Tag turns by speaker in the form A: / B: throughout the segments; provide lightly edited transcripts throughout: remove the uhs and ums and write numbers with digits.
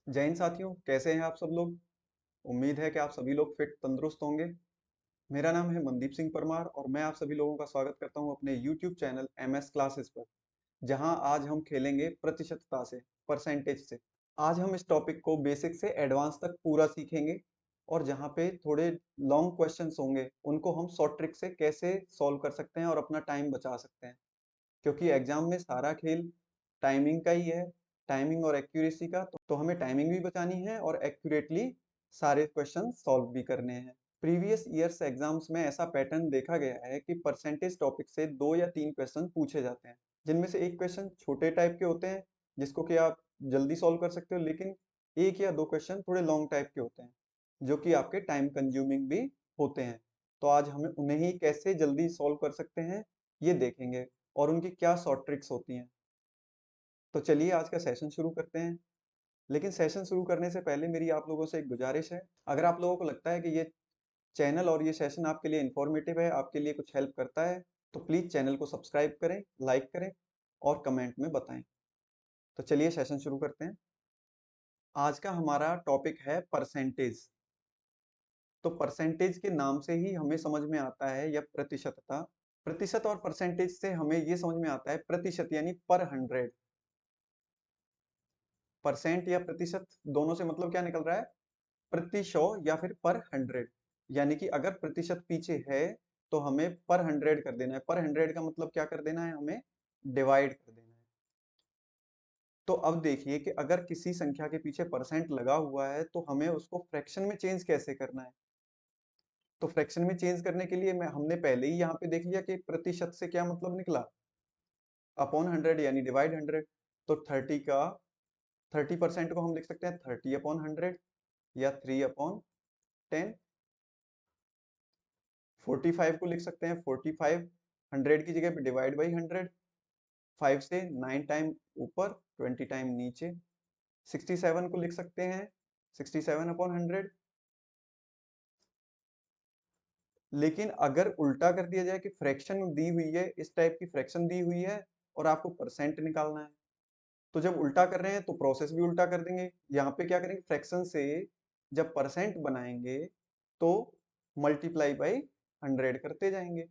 A: जय हिंद साथियों, कैसे हैं आप सब लोग। उम्मीद है कि आप सभी लोग फिट तंदुरुस्त होंगे। मेरा नाम है मनदीप सिंह परमार और मैं आप सभी लोगों का स्वागत करता हूं अपने YouTube चैनल MS क्लासेस पर, जहां आज हम खेलेंगे प्रतिशतता से, परसेंटेज से। आज हम इस टॉपिक को बेसिक से एडवांस तक पूरा सीखेंगे और जहां पे थोड़े लॉन्ग क्वेश्चंस होंगे उनको हम शॉर्ट ट्रिक से कैसे सॉल्व कर सकते हैं और अपना टाइम बचा सकते हैं, क्योंकि एग्जाम में सारा खेल टाइमिंग का ही है। टाइमिंग और एक्यूरेसी का, तो हमें टाइमिंग भी बचानी है और एक्यूरेटली सारे क्वेश्चन सॉल्व भी करने हैं। प्रीवियस ईयर्स एग्जाम्स में ऐसा पैटर्न देखा गया है कि परसेंटेज टॉपिक से 2 या 3 क्वेश्चन पूछे जाते हैं, जिनमें से एक क्वेश्चन छोटे टाइप के होते हैं जिसको कि आप जल्दी सॉल्व कर सकते हो, लेकिन 1 या 2 क्वेश्चन थोड़े लॉन्ग टाइप के होते हैं जो कि आपके टाइम कंज्यूमिंग भी होते हैं। तो आज हमें उन्हें ही कैसे जल्दी सॉल्व कर सकते हैं ये देखेंगे और उनकी क्या शॉर्ट ट्रिक्स होती हैं। तो चलिए आज का सेशन शुरू करते हैं। लेकिन सेशन शुरू करने से पहले मेरी आप लोगों से एक गुजारिश है। अगर आप लोगों को लगता है कि ये चैनल और ये सेशन आपके लिए इंफॉर्मेटिव है, आपके लिए कुछ हेल्प करता है, तो प्लीज चैनल को सब्सक्राइब करें, लाइक करें और कमेंट में बताएं। तो चलिए सेशन शुरू करते हैं। आज का हमारा टॉपिक है परसेंटेज। तो परसेंटेज के नाम से ही हमें समझ में आता है, या प्रतिशतता। प्रतिशत और परसेंटेज से हमें ये समझ में आता है, प्रतिशत यानी पर 100। परसेंट या प्रतिशत दोनों से मतलब क्या निकल रहा है, प्रति 100 या फिर पर 100। यानी कि अगर प्रतिशत पीछे है तो हमें पर 100 कर देना है। पर 100 का मतलब क्या कर देना है, हमें डिवाइड कर देना है। तो अब देखिए कि अगर किसी संख्या के पीछे परसेंट लगा हुआ है तो हमें उसको फ्रैक्शन में चेंज कैसे करना है। तो फ्रैक्शन में चेंज करने के लिए मैं हमने पहले ही यहाँ पे देख लिया कि प्रतिशत से क्या मतलब निकला, अपॉन 100 यानी डिवाइड 100। तो 30% को हम लिख सकते हैं 30/100 या 3/10। 45 को लिख सकते हैं 45 100 की जगह पे डिवाइड बाई 100। 5 से 9 टाइम ऊपर 20 टाइम नीचे। 67 को लिख सकते हैं 67/100। लेकिन अगर उल्टा कर दिया जाए कि फ्रैक्शन दी हुई है, इस टाइप की फ्रैक्शन दी हुई है और आपको परसेंट निकालना है, तो जब उल्टा कर रहे हैं तो प्रोसेस भी उल्टा कर देंगे। यहाँ पे क्या करेंगे, फ्रैक्शन से जब परसेंट बनाएंगे तो मल्टीप्लाई बाई 100 करते जाएंगे।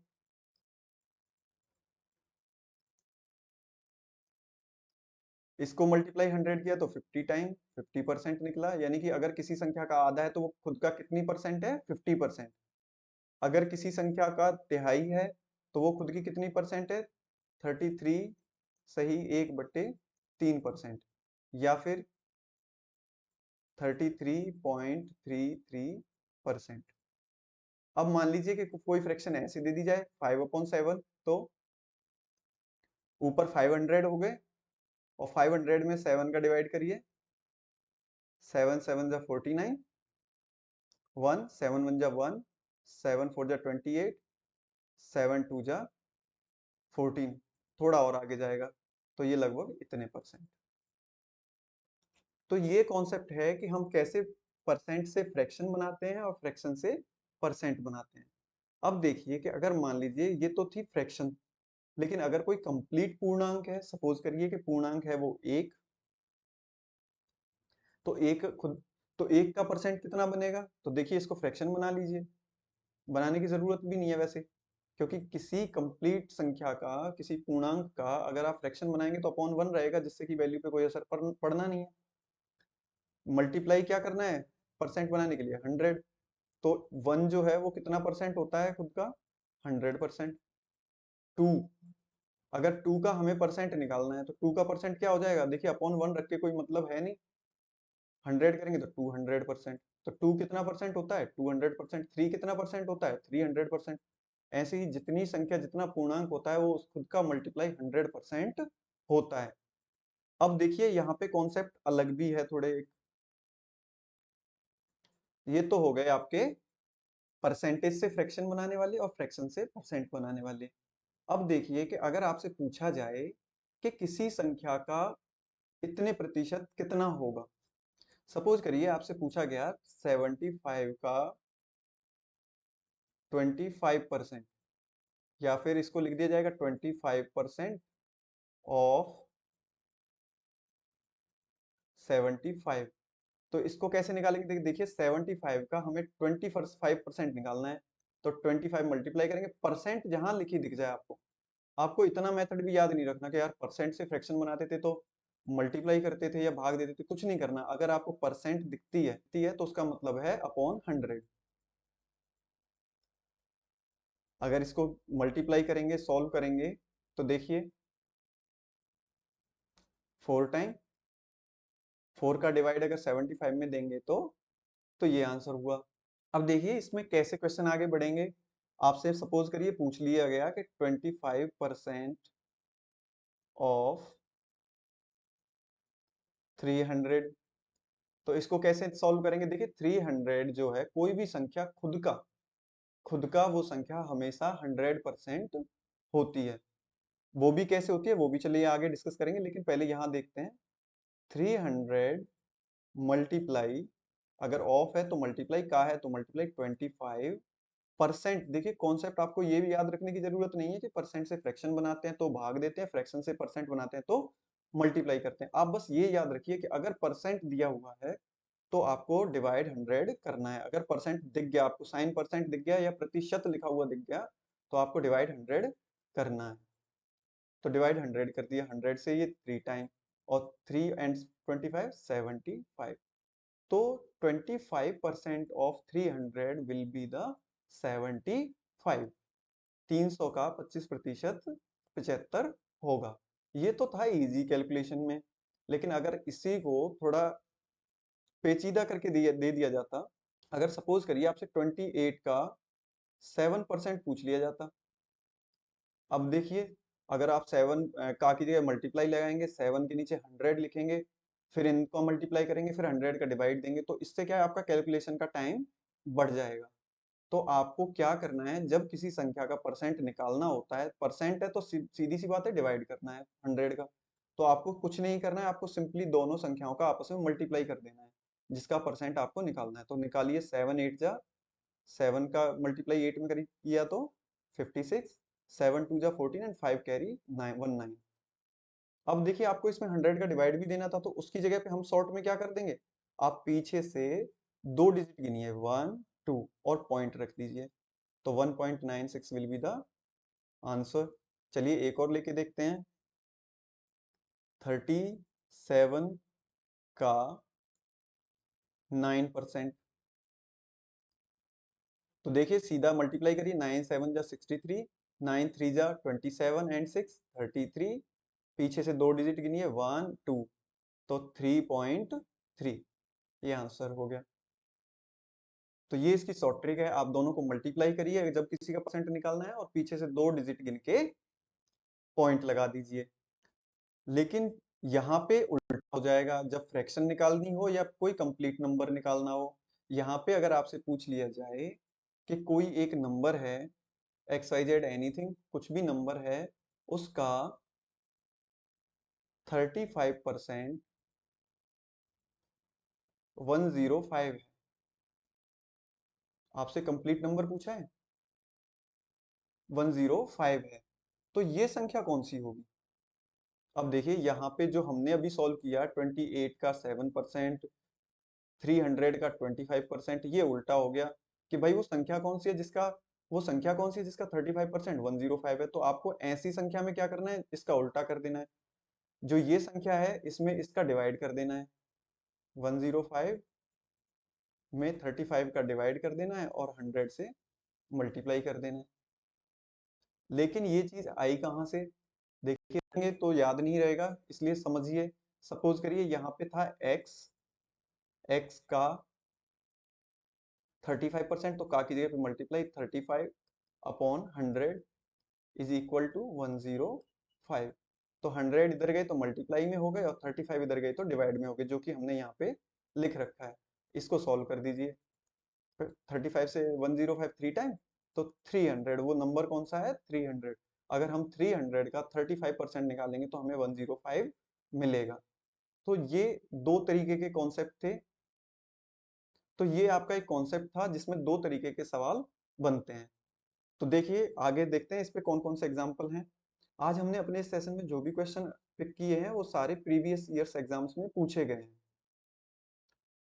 A: इसको मल्टीप्लाई 100 किया तो 50 टाइम 50% निकला। यानी कि अगर किसी संख्या का आधा है तो वो खुद का कितनी परसेंट है, 50%। अगर किसी संख्या का तिहाई है तो वो खुद की कितनी परसेंट है, 33 सही 1/3%, या फिर 33.33%। अब मान लीजिए कि कोई फ्रैक्शन ऐसे दे दी जाए 5/7, तो ऊपर 500 हो गए और 500 में 7 का डिवाइड करिए। 7 7 जा 49, 1 7 1 जा 1, 7 4 जा 28, 7 2 जा 14। थोड़ा और आगे जाएगा तो ये लगभग इतने परसेंट। तो ये कॉन्सेप्ट है कि हम कैसे परसेंट से फ्रैक्शन बनाते हैं और फ्रैक्शन से परसेंट बनाते हैं। अब देखिए कि अगर मान लीजिए ये तो थी फ्रैक्शन, लेकिन अगर कोई कंप्लीट पूर्णांक है, सपोज करिए कि पूर्णांक है वो 1, तो एक खुद, तो 1 का परसेंट कितना बनेगा, तो देखिए इसको फ्रैक्शन बना लीजिए। बनाने की जरूरत भी नहीं है वैसे, क्योंकि किसी कंप्लीट संख्या का, किसी पूर्णांक का अगर आप फ्रैक्शन बनाएंगे तो अपॉन 1 रहेगा, जिससे कि वैल्यू पे कोई असर पड़ना नहीं है। मल्टीप्लाई क्या करना है परसेंट बनाने के लिए, 100। तो 1 जो है वो कितना परसेंट होता है खुद का, 100%। 2, अगर 2 का हमें परसेंट निकालना है तो 2 का परसेंट क्या हो जाएगा, देखिए अपॉन 1 रख के कोई मतलब है नहीं। 100 करेंगे तो 200%। तो 2 कितना परसेंट होता है, 200%। 3 कितना परसेंट होता है, 300%। ऐसे ही जितनी संख्या, जितना पूर्णांक होता है वो खुद का मल्टीप्लाई 100% होता है। अब देखिए यहाँ पे कॉन्सेप्ट अलग भी है थोड़े। ये तो हो गए आपके परसेंटेज से फ्रैक्शन बनाने वाले और फ्रैक्शन से परसेंट बनाने वाले। अब देखिए कि अगर आपसे पूछा जाए कि किसी संख्या का इतने प्रतिशत कितना होगा। सपोज करिए आपसे पूछा गया 75 का 25%, या फिर इसको लिख दिया जाएगा 25% ऑफ 75। तो इसको कैसे निकालेंगे? देखिए 75 का हमें 25% निकालना है, तो 25 मल्टीप्लाई करेंगे, परसेंट जहां लिखी दिख जाए आपको। आपको इतना मेथड भी याद नहीं रखना कि यार परसेंट से फ्रैक्शन बनाते थे तो मल्टीप्लाई करते थे या भाग देते थे, कुछ नहीं करना। अगर आपको परसेंट दिखती है तो उसका मतलब है अपॉन 100। अगर इसको मल्टीप्लाई करेंगे, सॉल्व करेंगे, तो देखिए 4 टाइम 4 का डिवाइड अगर 75 में देंगे तो ये आंसर हुआ। अब देखिए इसमें कैसे क्वेश्चन आगे बढ़ेंगे। आपसे सपोज करिए पूछ लिया गया कि 25% ऑफ 300, तो इसको कैसे सॉल्व करेंगे? देखिए 300 जो है, कोई भी संख्या खुद का वो संख्या हमेशा 100% होती है। वो भी कैसे होती है वो भी चलिए आगे डिस्कस करेंगे, लेकिन पहले यहाँ देखते हैं। 300 मल्टीप्लाई, अगर ऑफ है तो मल्टीप्लाई, का है तो मल्टीप्लाई 25%। देखिए कॉन्सेप्ट आपको ये भी याद रखने की जरूरत नहीं है कि परसेंट से फ्रैक्शन बनाते हैं तो भाग देते हैं, फ्रैक्शन से परसेंट बनाते हैं तो मल्टीप्लाई करते हैं। आप बस ये याद रखिए कि अगर परसेंट दिया हुआ है तो आपको डिवाइड 100 करना है। अगर परसेंट दिख गया आपको, साइन परसेंट दिख गया या प्रतिशत लिखा हुआ दिख गया, तो आपको डिवाइड 100 करना है। तो डिवाइड 100 कर दिया, 100 से ये 3 टाइम, और 3 एंड 25 75। तो 25% ऑफ 300 विल बी द 75। 300 का 25% 75 होगा। ये तो था इजी कैलकुलेशन में, लेकिन अगर इसी को थोड़ा पेचीदा करके दे दिया जाता। अगर सपोज करिए आपसे 28 का 7% पूछ लिया जाता। अब देखिए, अगर आप 7 का की जगह मल्टीप्लाई लगाएंगे, 7 के नीचे 100 लिखेंगे, फिर इनको मल्टीप्लाई करेंगे, फिर 100 का डिवाइड देंगे, तो इससे क्या है, आपका कैलकुलेशन का टाइम बढ़ जाएगा। तो आपको क्या करना है, जब किसी संख्या का परसेंट निकालना होता है, परसेंट है तो सीधी सी बात है डिवाइड करना है 100 का। तो आपको कुछ नहीं करना है, आपको सिंपली दोनों संख्याओं का आपस में मल्टीप्लाई कर देना है, जिसका परसेंट आपको निकालना है। तो निकालिए, 7 8 जा 7 का मल्टीप्लाई 8 में करी किया तो 56, 7 2 जा 14 एंड 5 कैरी 19। अब देखिए आपको इसमें 100 का डिवाइड भी देना था, तो उसकी जगह पे हम शॉर्ट में क्या कर देंगे, आप पीछे से 2 डिजिट गिनिए, 1 2 और पॉइंट रख दीजिए, तो 1.96 विल बी द आंसर। चलिए एक और लेके देखते हैं। 37 का 9%, तो देखिए सीधा मल्टीप्लाई करिए, 9 7 जा 63, 9 3 जा 27 एंड 6 33, पीछे से 2 डिजिट गिनिए, 1 2, तो 3.3, ये आंसर हो गया। तो ये इसकी शॉर्ट ट्रिक है, आप दोनों को मल्टीप्लाई करिए जब किसी का परसेंट निकालना है, और पीछे से 2 डिजिट गिन के पॉइंट लगा दीजिए। लेकिन यहाँ पे उल्टा हो जाएगा, जब फ्रैक्शन निकालनी हो या कोई कंप्लीट नंबर निकालना हो। यहाँ पे अगर आपसे पूछ लिया जाए कि कोई एक नंबर है, एक्स वाई जेड एनीथिंग, कुछ भी नंबर है, उसका 35% 105 है, आपसे कंप्लीट नंबर पूछा है, 105 है, तो ये संख्या कौन सी होगी? अब देखिए यहाँ पे जो हमने अभी सॉल्व किया, 28 का 7%, 300 का 25%, ये उल्टा हो गया कि भाई वो संख्या कौन सी है जिसका, वो संख्या कौन सी है जिसका 35% 105 है। तो आपको ऐसी संख्या में क्या करना है, इसका उल्टा कर देना है। जो ये संख्या है इसमें इसका डिवाइड कर देना है, 105 में 35 का डिवाइड कर देना है और 100 से मल्टीप्लाई कर देना है। लेकिन ये चीज आई कहाँ से, देखिए तो याद नहीं रहेगा, इसलिए समझिए। सपोज करिए यहाँ पे था x का 35%, तो का की जगह पे multiply 35 upon 100 is equal to 105। तो 100 इधर गए तो मल्टीप्लाई में हो गए, और 35 इधर गए तो डिवाइड में हो गए, जो कि हमने यहाँ पे लिख रखा है। इसको सॉल्व कर दीजिए, 35 से 105 3 टाइम, तो 300, वो नंबर कौन सा है, 300। अगर हम 300 का 35% निकालेंगे तो हमें 105 मिलेगा। तो ये दो तरीके के कॉन्सेप्ट थे। तो ये आपका एक कॉन्सेप्ट था जिसमें दो तरीके के सवाल बनते हैं। तो देखिए आगे देखते हैं इस पे कौन कौन से एग्जाम्पल हैं। आज हमने अपने इस सेशन में जो भी क्वेश्चन पिक किए हैं वो सारे प्रीवियस ईयर्स एग्जाम्स में पूछे गए हैं।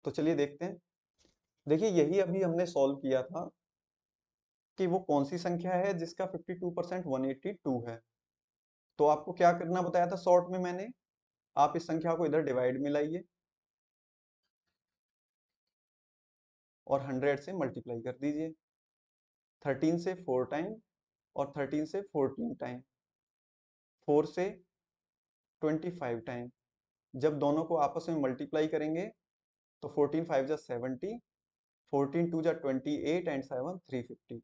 A: तो चलिए देखते हैं। देखिए यही अभी हमने सॉल्व किया था कि वो कौन सी संख्या है जिसका 52% 182 है। तो आपको क्या करना बताया था शॉर्ट में मैंने, आप इस संख्या को इधर डिवाइड में लाइए और 100 से मल्टीप्लाई कर दीजिए। 13 से 4 टाइम और 13 से 14 टाइम, 4 से 25 टाइम। जब दोनों को आपस में मल्टीप्लाई करेंगे तो 14 5 जा 70, 14 2 जा 28 एंड 7 350।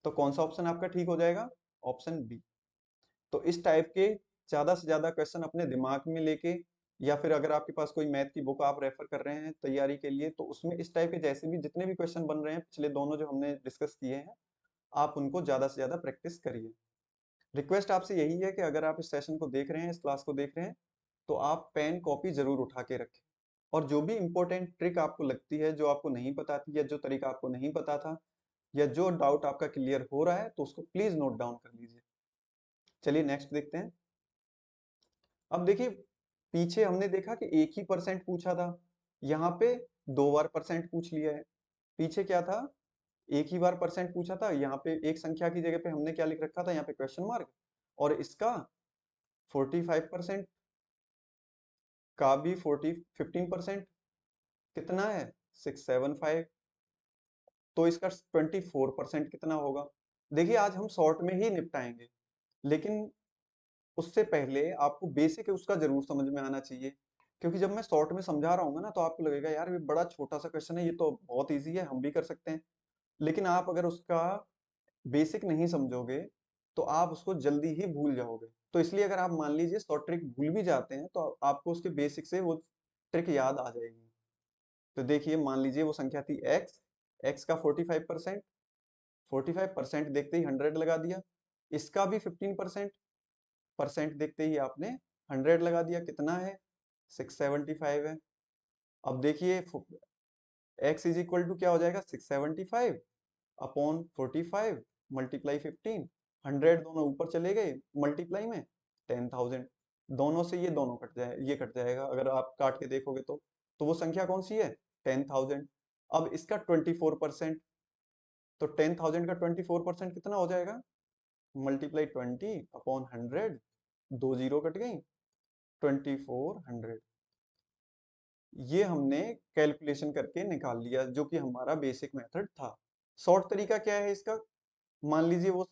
A: तो कौन सा ऑप्शन आपका ठीक हो जाएगा? Option B. तो इस टाइप के ज्यादा से ज्यादा क्वेश्चन अपने दिमाग में लेके, या फिर अगर आपके पास कोई मैथ की बुक आप रेफर कर रहे हैं तैयारी के लिए, तो उसमें इस टाइप के जैसे भी जितने भी क्वेश्चन बन रहे हैं पिछले दोनों जो हमने डिस्कस किए हैं, आप उनको ज्यादा से ज्यादा प्रैक्टिस करिए। रिक्वेस्ट आपसे यही है कि अगर आप इस सेशन को देख रहे हैं, इस क्लास को देख रहे हैं, तो आप पेन कॉपी जरूर उठा के रखें। और जो भी इंपॉर्टेंट ट्रिक आपको लगती है, जो आपको नहीं पता थी या जो तरीका आपको नहीं पता था, या जो डाउट आपका क्लियर हो रहा है, तो उसको प्लीज नोट डाउन कर लीजिए। चलिए नेक्स्ट देखते हैं। अब देखिए पीछे हमने देखा कि एक ही परसेंट पूछा था, यहाँ पे 2 बार परसेंट पूछ लिया है। पीछे क्या था? एक ही बार परसेंट पूछा था, यहाँ पे एक संख्या की जगह पे हमने क्या लिख रखा था, यहाँ पे क्वेश्चन मार्क। और इसका 45% का भी 15% कितना है? 675। तो इसका 24% कितना होगा? देखिए आज हम शॉर्ट में ही निपटाएंगे, लेकिन उससे पहले आपको बेसिक है उसका जरूर समझ में आना चाहिए। क्योंकि जब मैं शॉर्ट में समझा रहा हूँ ना, तो आपको लगेगा यार ये बड़ा छोटा सा क्वेश्चन है, ये तो बहुत इजी है, हम भी कर सकते हैं। लेकिन आप अगर उसका बेसिक नहीं समझोगे तो आप उसको जल्दी ही भूल जाओगे। तो इसलिए अगर आप मान लीजिए शॉर्ट ट्रिक भूल भी जाते हैं, तो आपको उसके बेसिक से वो ट्रिक याद आ जाएगी। तो देखिए मान लीजिए वो संख्या थी x, x का 45%, 45% देखते ही 100 लगा दिया। इसका भी 15% परसेंट देखते ही आपने 100 लगा दिया। कितना है? 675 है। अब देखिए x इज इक्वल टू क्या हो जाएगा? 675 अपॉन 45 मल्टीप्लाई 15। 100 दोनों ऊपर चले गए मल्टीप्लाई में 10,000। दोनों से ये दोनों कट जाए, ये कट जाएगा अगर आप काट के देखोगे तो वो संख्या कौन सी है? 10,000। अब इसका 24%, तो 10,000 का 24% कितना हो जाएगा? मल्टीप्लाई 20 अपॉन 100, 2 जीरो कट गई, 2400। ये हमने कैलकुलेशन करके निकाल लिया, जो कि हमारा बेसिक मेथड था। शॉर्ट तरीका क्या है इसका? मान लीजिए वो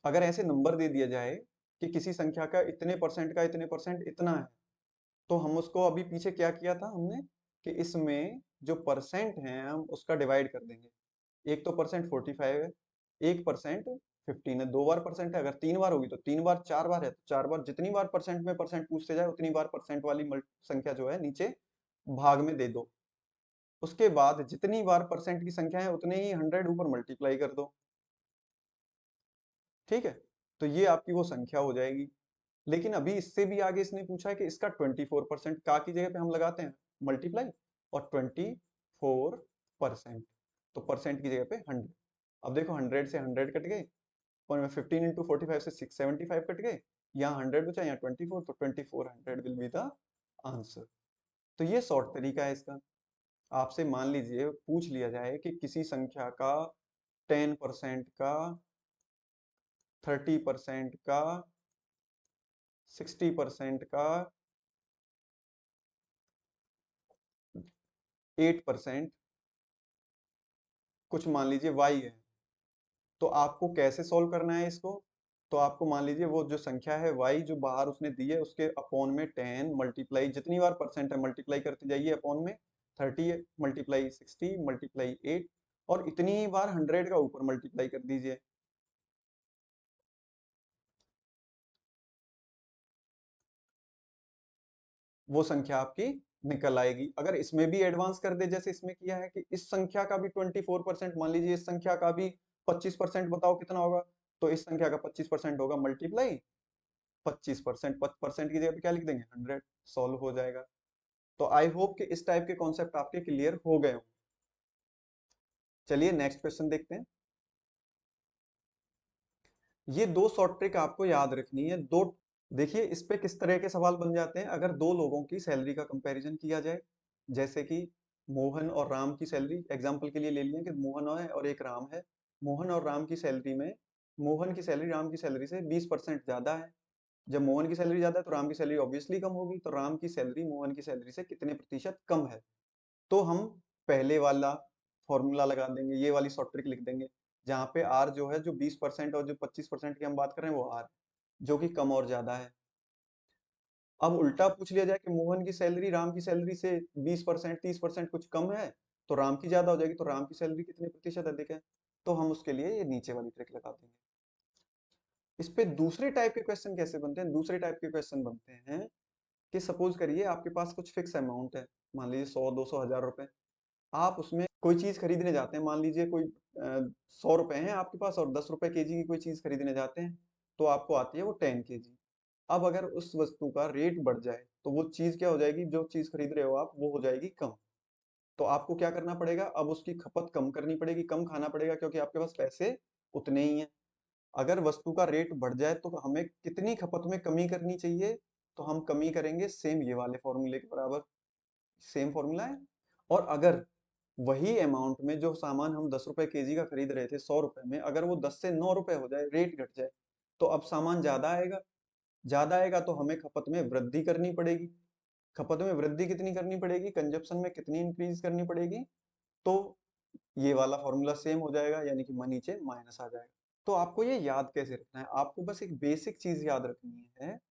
A: अगर ऐसे नंबर दे दिया जाए कि किसी संख्या का इतने परसेंट का इतने परसेंट इतना है, तो हम उसको अभी पीछे क्या किया था हमने कि इसमें जो परसेंट है हम उसका डिवाइड कर देंगे। एक तो परसेंट 45 है, एक परसेंट 15 है। 2 बार परसेंट है, अगर 3 बार होगी तो 3 बार, 4 बार है तो 4 बार। जितनी बार परसेंट में परसेंट पूछते जाए उतनी बार परसेंट वाली संख्या जो है नीचे भाग में दे दो। उसके बाद जितनी बार परसेंट की संख्या है उतने ही 100 ऊपर मल्टीप्लाई कर दो। ठीक है, तो ये आपकी वो संख्या हो जाएगी। लेकिन अभी इससे भी आगे इसने पूछा है कि इसका 24% का की जगह पे हम लगाते हैं मल्टीप्लाई और 24%, तो परसेंट की जगह पे 100। अब देखो 100 से 100 कट गए और 15 इंटू 45 से 675 कट गए। यहाँ 100 बचा, यहाँ 24, तो 2400 विल बी द आंसर। तो ये शॉर्ट तरीका है इसका। आपसे मान लीजिए पूछ लिया जाए कि किसी संख्या का 10% का, 30% का, 60% का, 8%, कुछ मान लीजिए y है, तो आपको कैसे सॉल्व करना है इसको? तो आपको मान लीजिए वो जो संख्या है y जो बाहर उसने दी है उसके अपॉन में 10 मल्टीप्लाई, जितनी बार परसेंट है मल्टीप्लाई करते जाइए अपॉन में 30 मल्टीप्लाई 60 मल्टीप्लाई 8, और इतनी ही बार 100 का ऊपर मल्टीप्लाई कर दीजिए। वो संख्या आपकी निकल आएगी। अगर इसमें भी एडवांस कर दे जैसे इसमें किया है कि इस संख्या का भी 24%, मान लीजिए इस संख्या का भी 25%, बताओ कितना होगा? तो इस संख्या का 25% होगा मल्टीप्लाई 25%, 5% की जगह पे क्या लिख देंगे? 100। सॉल्व हो जाएगा। तो आई होप कि इस टाइप के कॉन्सेप्ट आपके क्लियर हो गए हों। चलिए नेक्स्ट क्वेश्चन देखते हैं। ये दो शॉर्ट ट्रिक आपको याद रखनी है, दो देखिए इस पे किस तरह के सवाल बन जाते हैं अगर दो लोगों की सैलरी का कंपैरिजन किया जाए। जैसे कि मोहन और राम की सैलरी एग्जांपल के लिए ले लिया कि मोहन है और एक राम है। मोहन और राम की सैलरी में मोहन की सैलरी राम की सैलरी से 20% ज्यादा है। जब मोहन की सैलरी ज्यादा है तो राम की सैलरी ऑब्वियसली कम होगी, तो राम की सैलरी मोहन की सैलरी से कितने प्रतिशत कम है। तो हम पहले वाला फॉर्मूला लगा देंगे, ये वाली शॉर्ट ट्रिक लिख देंगे, जहाँ पे आर जो है जो 20% और जो 25% की हम बात कर रहे हैं वो आर जो कि कम और ज्यादा है। अब उल्टा पूछ लिया जाए कि मोहन की सैलरी राम की सैलरी से 20% 30% कुछ कम है, तो राम की ज्यादा हो जाएगी, तो राम की सैलरी कितने प्रतिशत अधिक है। तो हम उसके लिए ये नीचे वाली ट्रिक लगा देंगे। इस पे दूसरे टाइप के क्वेश्चन कैसे बनते हैं, दूसरे टाइप के क्वेश्चन बनते हैं कि सपोज करिए आपके पास कुछ फिक्स अमाउंट है, मान लीजिए 100 200 हजार रुपए। आप उसमें कोई चीज खरीदने जाते हैं, मान लीजिए कोई 100 रुपए हैं आपके पास और 10 रुपए केजी की कोई चीज खरीदने जाते हैं, तो आपको आती है वो 10 केजी। अब अगर उस वस्तु का रेट बढ़ जाए तो वो चीज क्या हो जाएगी, जो चीज खरीद रहे हो आप वो हो जाएगी कम। तो आपको क्या करना पड़ेगा, अब उसकी खपत कम करनी पड़ेगी, कम खाना पड़ेगा, क्योंकि आपके पास पैसे उतने ही हैं। अगर वस्तु का रेट बढ़ जाए तो हमें कितनी खपत में कमी करनी चाहिए, तो हम कमी करेंगे सेम ये वाले फॉर्मूले के बराबर। सेम फॉर्मूला है। और अगर वही अमाउंट में जो सामान हम 10 रुपए केजी का खरीद रहे थे 100 रुपए में, अगर वो 10 से 9 रुपए हो जाए, रेट घट जाए, तो अब सामान ज्यादा आएगा। ज्यादा आएगा तो हमें खपत में वृद्धि करनी पड़ेगी। खपत में वृद्धि कितनी करनी पड़ेगी, कंजप्शन में कितनी इंक्रीज करनी पड़ेगी। तो ये वाला फॉर्मूला सेम हो जाएगा, यानी कि नीचे माइनस आ जाएगा। तो आपको ये याद कैसे रखना है, आपको बस एक बेसिक चीज याद रखनी है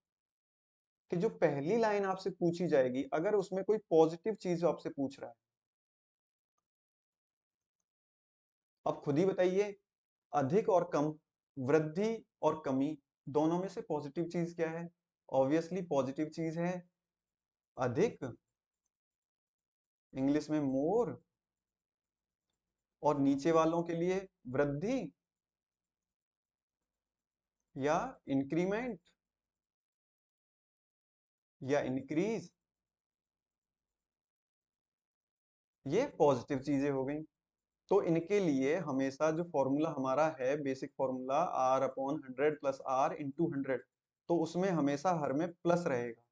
A: कि जो पहली लाइन आपसे पूछी जाएगी, अगर उसमें कोई पॉजिटिव चीज आपसे पूछ रहा है, अब खुद ही बताइए, अधिक और कम, वृद्धि और कमी, दोनों में से पॉजिटिव चीज क्या है। ऑब्वियसली पॉजिटिव चीज है अधिक, इंग्लिश में मोर, और नीचे वालों के लिए वृद्धि या इंक्रीमेंट या इंक्रीज, ये पॉजिटिव चीजें हो गई। तो इनके लिए हमेशा जो फॉर्मूला हमारा है, basic formula R upon 100 + r × 100, तो उसमें हमेशा हर में प्लस रहेगा।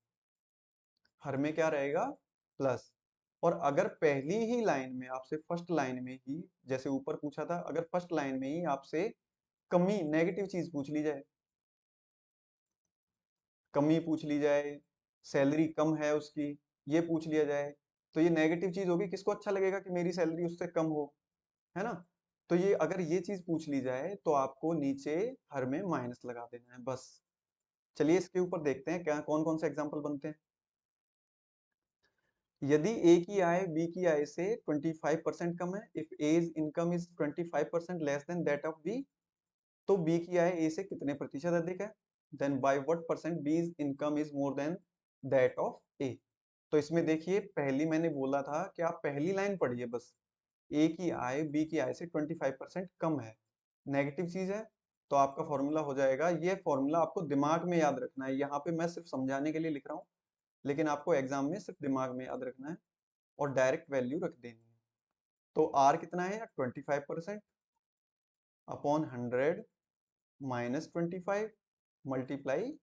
A: हर में क्या रहेगा, प्लस। और अगर पहली ही लाइन में आपसे, फर्स्ट लाइन में ही, जैसे ऊपर पूछा था, अगर फर्स्ट लाइन में ही आपसे कमी नेगेटिव चीज पूछ ली जाए, कमी पूछ ली जाए, सैलरी कम है उसकी, ये पूछ लिया जाए, तो ये नेगेटिव चीज होगी। किसको अच्छा लगेगा कि मेरी सैलरी उससे कम हो, है ना। तो ये अगर ये चीज पूछ ली जाए तो आपको नीचे हर में माइनस लगा देना है बस। चलिए इसके ऊपर देखते हैं क्या कौन कौन से एग्जाम्पल बनते हैं। यदि ए की आय बी की आय से 25% कम है, if A's income is 25% less than that of B, तो बी की आय ए से कितने प्रतिशत अधिक है, then by what percent B's income is more than that of A. तो इसमें देखिए पहली मैंने बोला था कि आप पहली लाइन पढ़िए बस, ए की आय बी की आय से 25% कम है, नेगेटिव चीज है। तो आपका फॉर्मूला हो जाएगा, ये फॉर्मूला आपको दिमाग में याद रखना है, यहाँ पे मैं सिर्फ समझाने के लिए लिख रहा हूँ, लेकिन आपको एग्जाम में सिर्फ दिमाग में याद रखना है और डायरेक्ट वैल्यू रख देनी है। तो आर कितना है, 25% अपॉन 100 माइनस 25 मल्टीप्लाई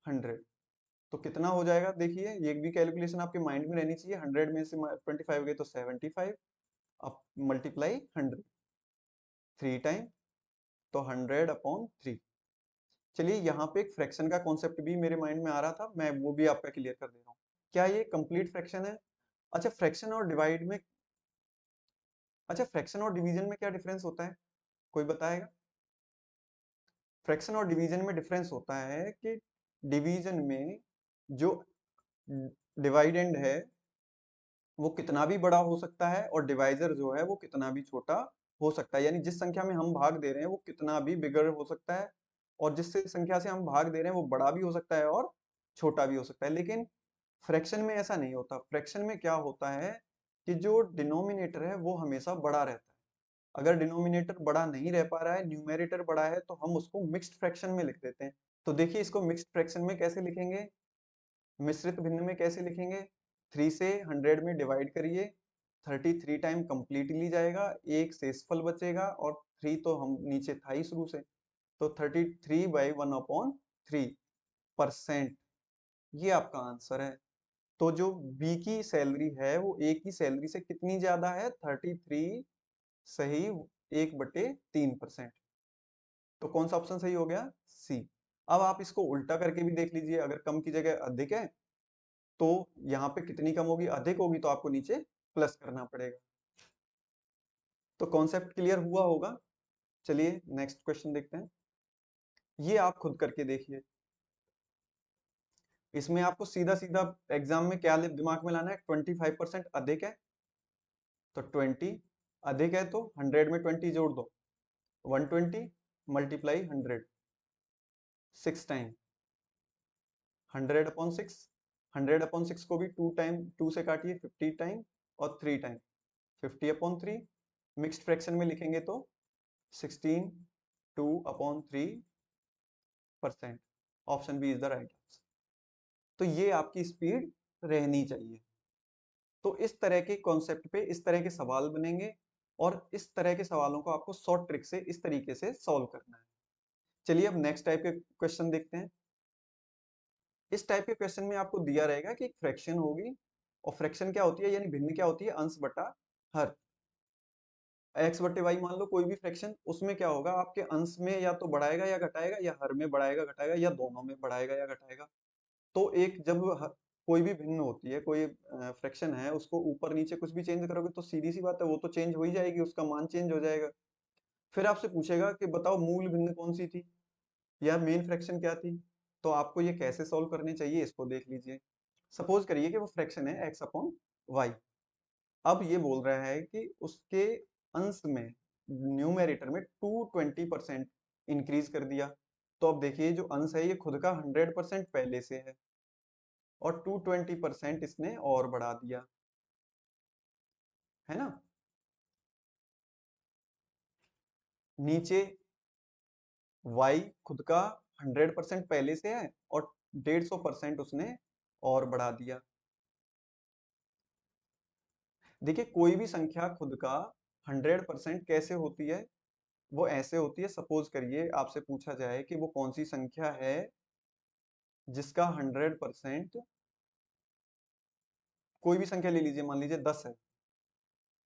A: 100, तो कितना हो जाएगा। देखिए ये भी कैलकुलेशन आपके माइंड में रहनी चाहिए, 100 में से 25 गए तो 75, अब मल्टीप्लाई 100 3 टाइम, तो 100/3। चलिए यहाँ पे एक फ्रैक्शन का कॉन्सेप्ट भी मेरे माइंड में आ रहा था, मैं वो भी आपका क्लियर कर दे रहा हूँ। क्या ये कंप्लीट फ्रैक्शन है। अच्छा फ्रैक्शन और डिवाइड में, अच्छा फ्रैक्शन और डिवीजन में क्या डिफरेंस होता है, कोई बताएगा। फ्रैक्शन और डिवीजन में डिफरेंस होता है कि डिवीजन में जो डिवाइडेंड है वो कितना भी बड़ा हो सकता है, और डिवाइजर जो है वो कितना भी छोटा हो सकता है, यानी जिस संख्या में हम भाग दे रहे हैं वो कितना भी बिगर हो सकता है, और जिस संख्या से हम भाग दे रहे हैं वो बड़ा भी हो सकता है और छोटा भी हो सकता है। लेकिन फ्रैक्शन में ऐसा नहीं होता। फ्रैक्शन में क्या होता है कि जो डिनोमिनेटर है वो हमेशा बड़ा रहता है। अगर डिनोमिनेटर बड़ा नहीं रह पा रहा है, न्यूमेरेटर बड़ा है, तो हम उसको मिक्स्ड फ्रैक्शन में लिख देते हैं। तो देखिए इसको मिक्स्ड फ्रैक्शन में कैसे लिखेंगे, मिश्रित भिन्न में कैसे लिखेंगे, 3 से 100 में डिवाइड करिए, 33 टाइम कंप्लीटली जाएगा, एक शेषफल बचेगा, और 3 तो हम नीचे था ही शुरू से, तो 33/1/3। परसेंट, ये आपका आंसर है। तो जो बी की सैलरी है वो ए की सैलरी से कितनी ज्यादा है? 33 सही 1/3%। तो कौन सा ऑप्शन सही हो गया? सी। अब आप इसको उल्टा करके भी देख लीजिए, अगर कम की जगह अधिक है तो यहाँ पे कितनी कम होगी? अधिक होगी, तो आपको नीचे प्लस करना पड़ेगा। तो कॉन्सेप्ट क्लियर हुआ होगा। चलिए नेक्स्ट क्वेश्चन देखते हैं। ये आप खुद करके देखिए। इसमें आपको सीधा सीधा एग्जाम में क्या दिमाग में लाना है? 25% अधिक है तो 20, अधिक है तो 100 में 20 जोड़ दो, 120 मल्टीप्लाई 100, 6 टाइम 100/6। 100/6 को भी 2 से काटिए, 50 टाइम और 3 टाइम 50/3। मिक्स्ड फ्रैक्शन में लिखेंगे तो 16 2/3%। Option B is the right answer. तो ये आपकी स्पीड रहनी चाहिए। तो इस तरह के कॉन्सेप्ट पे इस तरह के सवाल बनेंगे और इस तरह के सवालों को आपको शॉर्ट ट्रिक से इस तरीके से सॉल्व करना है। चलिए अब नेक्स्ट टाइप के क्वेश्चन देखते हैं। इस टाइप के क्वेश्चन में आपको दिया रहेगा कि एक फ्रैक्शन होगी, और फ्रैक्शन क्या होती है यानी भिन्न क्या होती है? अंश बटा हर। एक्स बटे वाई मान लो कोई भी फ्रैक्शन, उसमें क्या होगा? आपके अंश में या तो बढ़ाएगा या घटाएगा, या हर में बढ़ाएगा घटाएगा, या दोनों में बढ़ाएगा या घटाएगा। तो एक जब कोई भी भिन्न होती है, कोई फ्रैक्शन है, उसको ऊपर नीचे कुछ भी चेंज करोगे तो सीधी सी बात है वो तो चेंज हो ही जाएगी, उसका मान चेंज हो जाएगा। फिर आपसे पूछेगा कि बताओ मूल भिन्न कौन सी थी या मेन फ्रैक्शन क्या थी। तो आपको ये कैसे सॉल्व करने चाहिए इसको देख लीजिए। सपोज करिए कि वो फ्रैक्शन है x/y। अब ये बोल रहा है कि उसके अंश में न्यूमेरेटर में 220% इंक्रीज कर दिया। तो अब देखिए जो अंश है ये खुद का 100% पहले से है और 220% इसने और बढ़ा दिया, है ना। नीचे y खुद का 100% पहले से है और 150% उसने और बढ़ा दिया। देखिए कोई भी संख्या खुद का 100% कैसे होती है? वो ऐसे होती है, सपोज करिए आपसे पूछा जाए कि वो कौन सी संख्या है जिसका 100%, कोई भी संख्या ले लीजिए, मान लीजिए 10 है।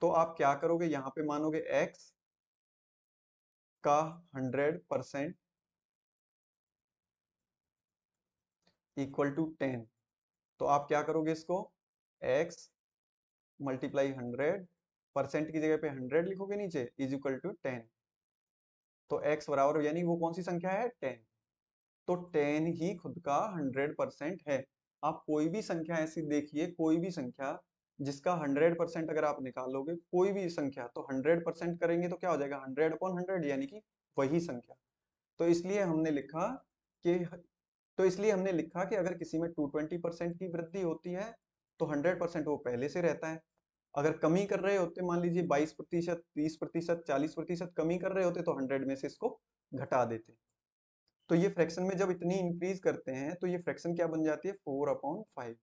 A: तो आप क्या करोगे? यहाँ पे मानोगे x का 100% इक्वल टू 10। तो आप क्या करोगे? इसको x मल्टीप्लाई 100% की जगह पे 100 लिखोगे, नीचे इज इक्वल टू 10। तो x बराबर यानी वो कौन सी संख्या है? 10। तो 10 ही खुद का 100% है। आप कोई भी संख्या ऐसी देखिए, कोई भी संख्या जिसका 100% अगर आप निकालोगे, कोई भी संख्या, तो 100% करेंगे तो क्या हो जाएगा? 100/100 यानी कि वही संख्या। तो इसलिए हमने लिखा कि अगर किसी में 220% की वृद्धि होती है तो 100% वो पहले से रहता है। अगर कमी कर रहे होते, मान लीजिए 22%, 30%, 40% कमी कर रहे होते, तो 100 में से इसको घटा देते। तो ये फ्रैक्शन में जब इतनी इंक्रीज करते हैं तो ये फ्रैक्शन क्या बन जाती है? 4/5।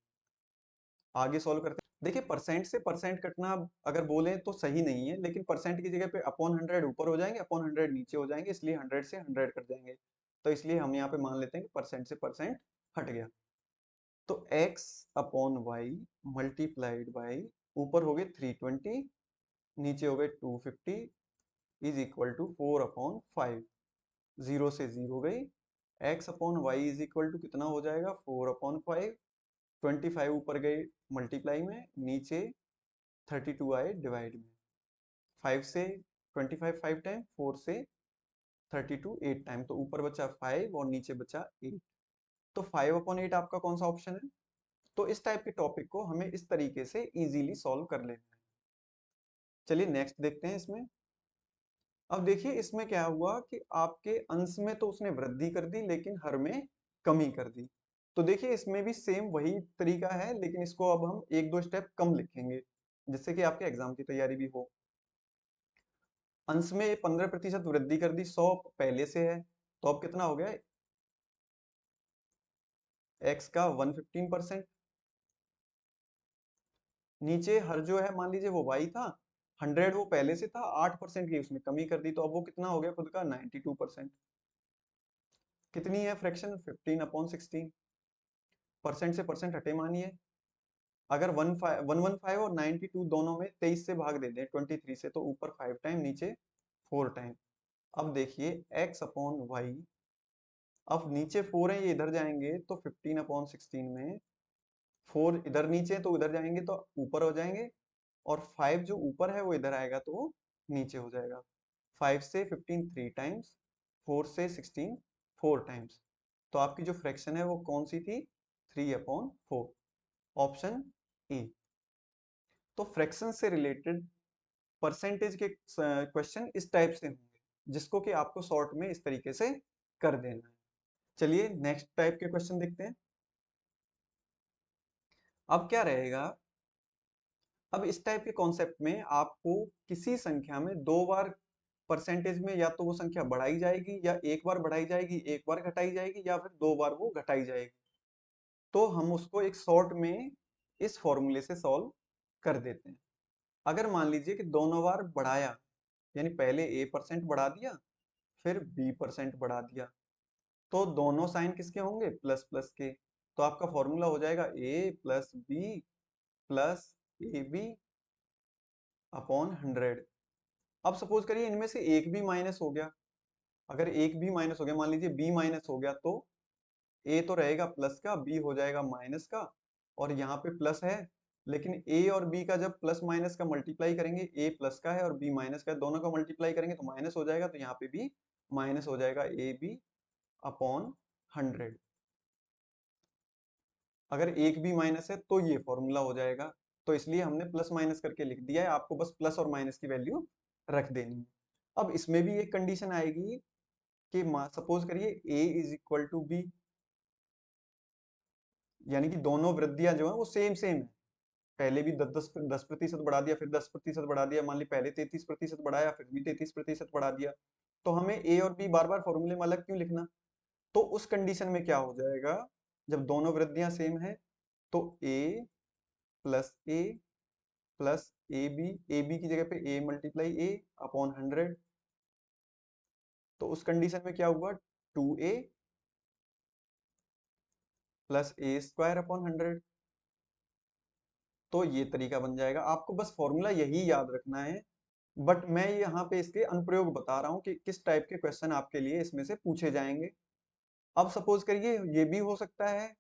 A: आगे सॉल्व करते हैं। देखिए परसेंट से परसेंट कटना अगर बोले तो सही नहीं है, लेकिन परसेंट की जगह पे अपॉन 100 ऊपर हो जाएंगे, अपॉन 100 नीचे हो जाएंगे, इसलिए 100 से 100 कट जाएंगे। तो इसलिए हम यहाँ पे मान लेते हैं कि परसेंट से परसेंट हट गया। तो x/y मल्टीप्लाइड बाई, ऊपर हो गए 320, नीचे हो गए 250, इज इक्वल टू 4/5। 0 से 0 गई। x/y इज इक्वल टू कितना हो जाएगा? 4/5। 25 ऊपर गए मल्टीप्लाई में, नीचे 32 आए डिवाइड में। 5 से 25 5 टाइम, 4 से 32 8 टाइम। तो ऊपर बचा 5 और नीचे बचा 8। तो 5/8 आपका कौन सा ऑप्शन है? तो इस टाइप के टॉपिक को हमें इस तरीके से इजीली सॉल्व कर लेना है। चलिए नेक्स्ट देखते हैं इसमें। अब देखिए इसमें क्या हुआ कि आपके अंश में तो उसने वृद्धि कर दी लेकिन हर में कमी कर दी। तो देखिए इसमें भी सेम वही तरीका है, लेकिन इसको अब हम एक दो स्टेप कम लिखेंगे जिससे कि आपके एग्जाम की तैयारी भी हो। अंश में 15% वृद्धि कर दी, 100 पहले से है, तो अब कितना हो गया? x का 115%। नीचे हर जो है मान लीजिए वो y था, 100 वो पहले से था, 8% की उसमें कमी कर दी, तो अब वो कितना हो गया खुद का? 92%। कितनी है फ्रैक्शन? 15/16। परसेंट से परसेंट हटे मानिए, अगर 115 और 92 दोनों में 23 से भाग दे दें 23 से, तो ऊपर 5 टाइम, नीचे 4 टाइम। अब देखिए x/y, अब नीचे 4 है, ये इधर जाएंगे तो 15/16 में 4 इधर नीचे है तो उधर जाएंगे तो ऊपर हो जाएंगे, और 5 जो ऊपर है वो इधर आएगा तो वो नीचे हो जाएगा। 5 से 15 3 टाइम्स, 4 से 16 4 टाइम्स। तो आपकी जो फ्रैक्शन है वो कौन सी थी? 3/4, ऑप्शन ए। तो फ्रैक्शन से रिलेटेड परसेंटेज के क्वेश्चन इस टाइप से होंगे, जिसको कि आपको शॉर्ट में इस तरीके से कर देना है। चलिए नेक्स्ट टाइप के क्वेश्चन देखते हैं। अब क्या रहेगा, अब इस टाइप के कॉन्सेप्ट में आपको किसी संख्या में दो बार परसेंटेज में या तो वो संख्या बढ़ाई जाएगी, या एक बार बढ़ाई जाएगी, एक बार घटाई जाएगी, या फिर दो बार वो घटाई जाएगी। तो हम उसको एक शॉर्ट में इस फॉर्मूले से सॉल्व कर देते हैं। अगर मान लीजिए कि दोनों बार बढ़ाया, यानी पहले a% बढ़ा दिया, फिर b% बढ़ा दिया, तो दोनों साइन किसके होंगे? प्लस प्लस के। तो आपका फॉर्मूला हो जाएगा a plus B plus A B upon 100। अब सपोज करिए इनमें से एक भी माइनस हो गया। अगर एक भी माइनस हो गया, मान लीजिए b माइनस हो गया, तो a तो रहेगा प्लस का, b हो जाएगा माइनस का, और यहाँ पे प्लस है, लेकिन a और b का जब प्लस माइनस का मल्टीप्लाई करेंगे, a प्लस का है और b माइनस का है, दोनों का मल्टीप्लाई करेंगे तो माइनस हो जाएगा, तो यहाँ पे भी माइनस हो जाएगा ए बी अपॉन 100। अगर एक भी माइनस है तो ये फॉर्मूला हो जाएगा। तो इसलिए हमने प्लस माइनस करके लिख दिया है, आपको बस प्लस और माइनस की वैल्यू रख देनी है। अब इसमें भी एक कंडीशन आएगी कि सपोज करिए a is equal to B, यानी कि दोनों वृद्धियां जो है वो सेम सेम है। पहले भी 10% बढ़ा दिया, फिर 10% बढ़ा दिया, मान ली पहले 33% बढ़ाया, फिर भी 33% बढ़ा दिया, तो हमें ए और बी बार बार फॉर्मूले में अलग क्यों लिखना? तो उस कंडीशन में क्या हो जाएगा, जब दोनों वृद्धियां सेम है, तो a प्लस ए बी की जगह पे a मल्टीप्लाई ए अपॉन 100। तो उस कंडीशन में क्या हुआ? 2a प्लस ए स्क्वायर अपॉन 100। तो ये तरीका बन जाएगा। आपको बस फॉर्मूला यही याद रखना है, बट मैं यहाँ पे इसके अनुप्रयोग बता रहा हूँ कि किस टाइप के क्वेश्चन आपके लिए इसमें से पूछे जाएंगे। अब सपोज करिए ये भी हो सकता है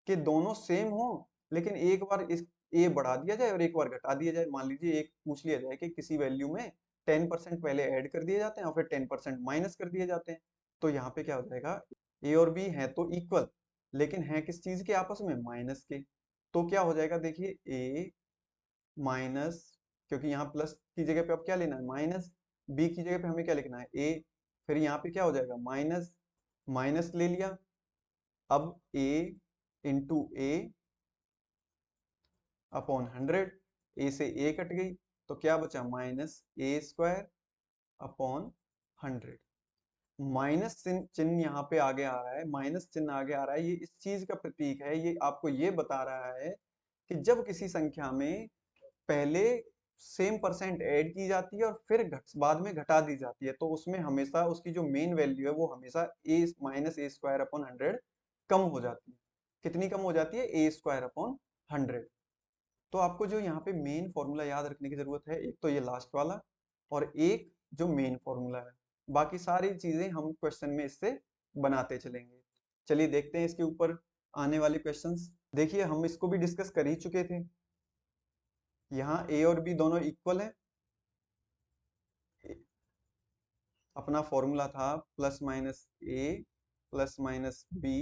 A: कि दोनों सेम हो, लेकिन एक बार इस ए बढ़ा दिया जाए और एक बार घटा दिया जाए। मान लीजिए एक पूछ लिया जाए कि किसी वैल्यू में 10% पहले ऐड कर दिए जाते हैं और फिर 10% माइनस कर दिए जाते हैं। तो यहाँ पे क्या हो जाएगा, ए और बी है तो इक्वल, लेकिन है किस चीज के आपस में? माइनस के। तो क्या हो जाएगा, देखिए ए माइनस, क्योंकि यहाँ प्लस की जगह पे अब क्या लेना है? माइनस। बी की जगह पे हमें क्या लिखना है? ए। फिर यहाँ पे क्या हो जाएगा? माइनस, माइनस ले लिया, अब a इंटू ए अपॉन 100। ए से ए कट गई, तो क्या बचा? माइनस ए स्क्वायर अपॉन 100। माइनस चिन्ह यहाँ पे आगे आ रहा है, माइनस चिन्ह आगे आ रहा है, ये इस चीज का प्रतीक है, ये आपको ये बता रहा है कि जब किसी संख्या में पहले सेम परसेंट ऐड की जाती है और फिर बाद में घटा दी जाती है, तो उसमें हमेशा उसकी जो मेन वैल्यू है वो हमेशा ए माइनस ए स्क्वायर अपॉन 100 कम हो जाती है। कितनी कम हो जाती है? ए स्क्वायर अपॉन 100। तो आपको जो यहाँ पे मेन फॉर्मूला याद रखने की जरूरत है, एक तो ये लास्ट वाला, और एक जो मेन फॉर्मूला है। बाकी सारी चीजें हम क्वेश्चन में इससे बनाते चलेंगे। चलिए देखते हैं इसके ऊपर आने वाले क्वेश्चंस। देखिए हम इसको भी डिस्कस कर ही चुके थे। यहाँ ए और बी दोनों इक्वल है, अपना फॉर्मूला था plus minus A plus minus B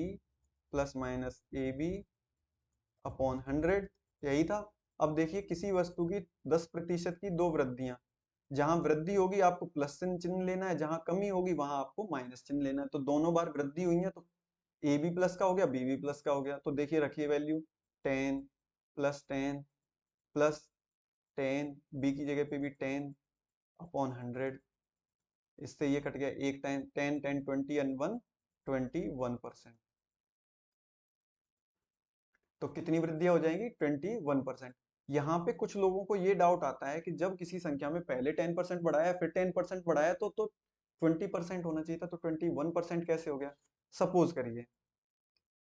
A: plus minus A B upon 100, यही था। अब देखिए किसी वस्तु की 10% की दो वृद्धियां, जहां वृद्धि होगी आपको प्लस चिन्ह लेना है, जहां कमी होगी वहां आपको माइनस चिन्ह लेना है। तो दोनों बार वृद्धि हुई है, तो ए बी प्लस का हो गया, बी बी प्लस का हो गया। तो देखिए रखिए वैल्यू 10 प्लस 10 प्लस 10, बी की जगह पे भी 10 अपॉन 100। इससे ये कट गया, एक 10 10 10 20 एंड 1 21%। तो कितनी वृद्धियां हो जाएंगी? 21%। यहाँ पे कुछ लोगों को ये डाउट आता है कि जब किसी संख्या में पहले 10% बढ़ाया फिर 10% बढ़ाया तो 20% होना चाहिए था, तो 21% कैसे हो गया? सपोज करिए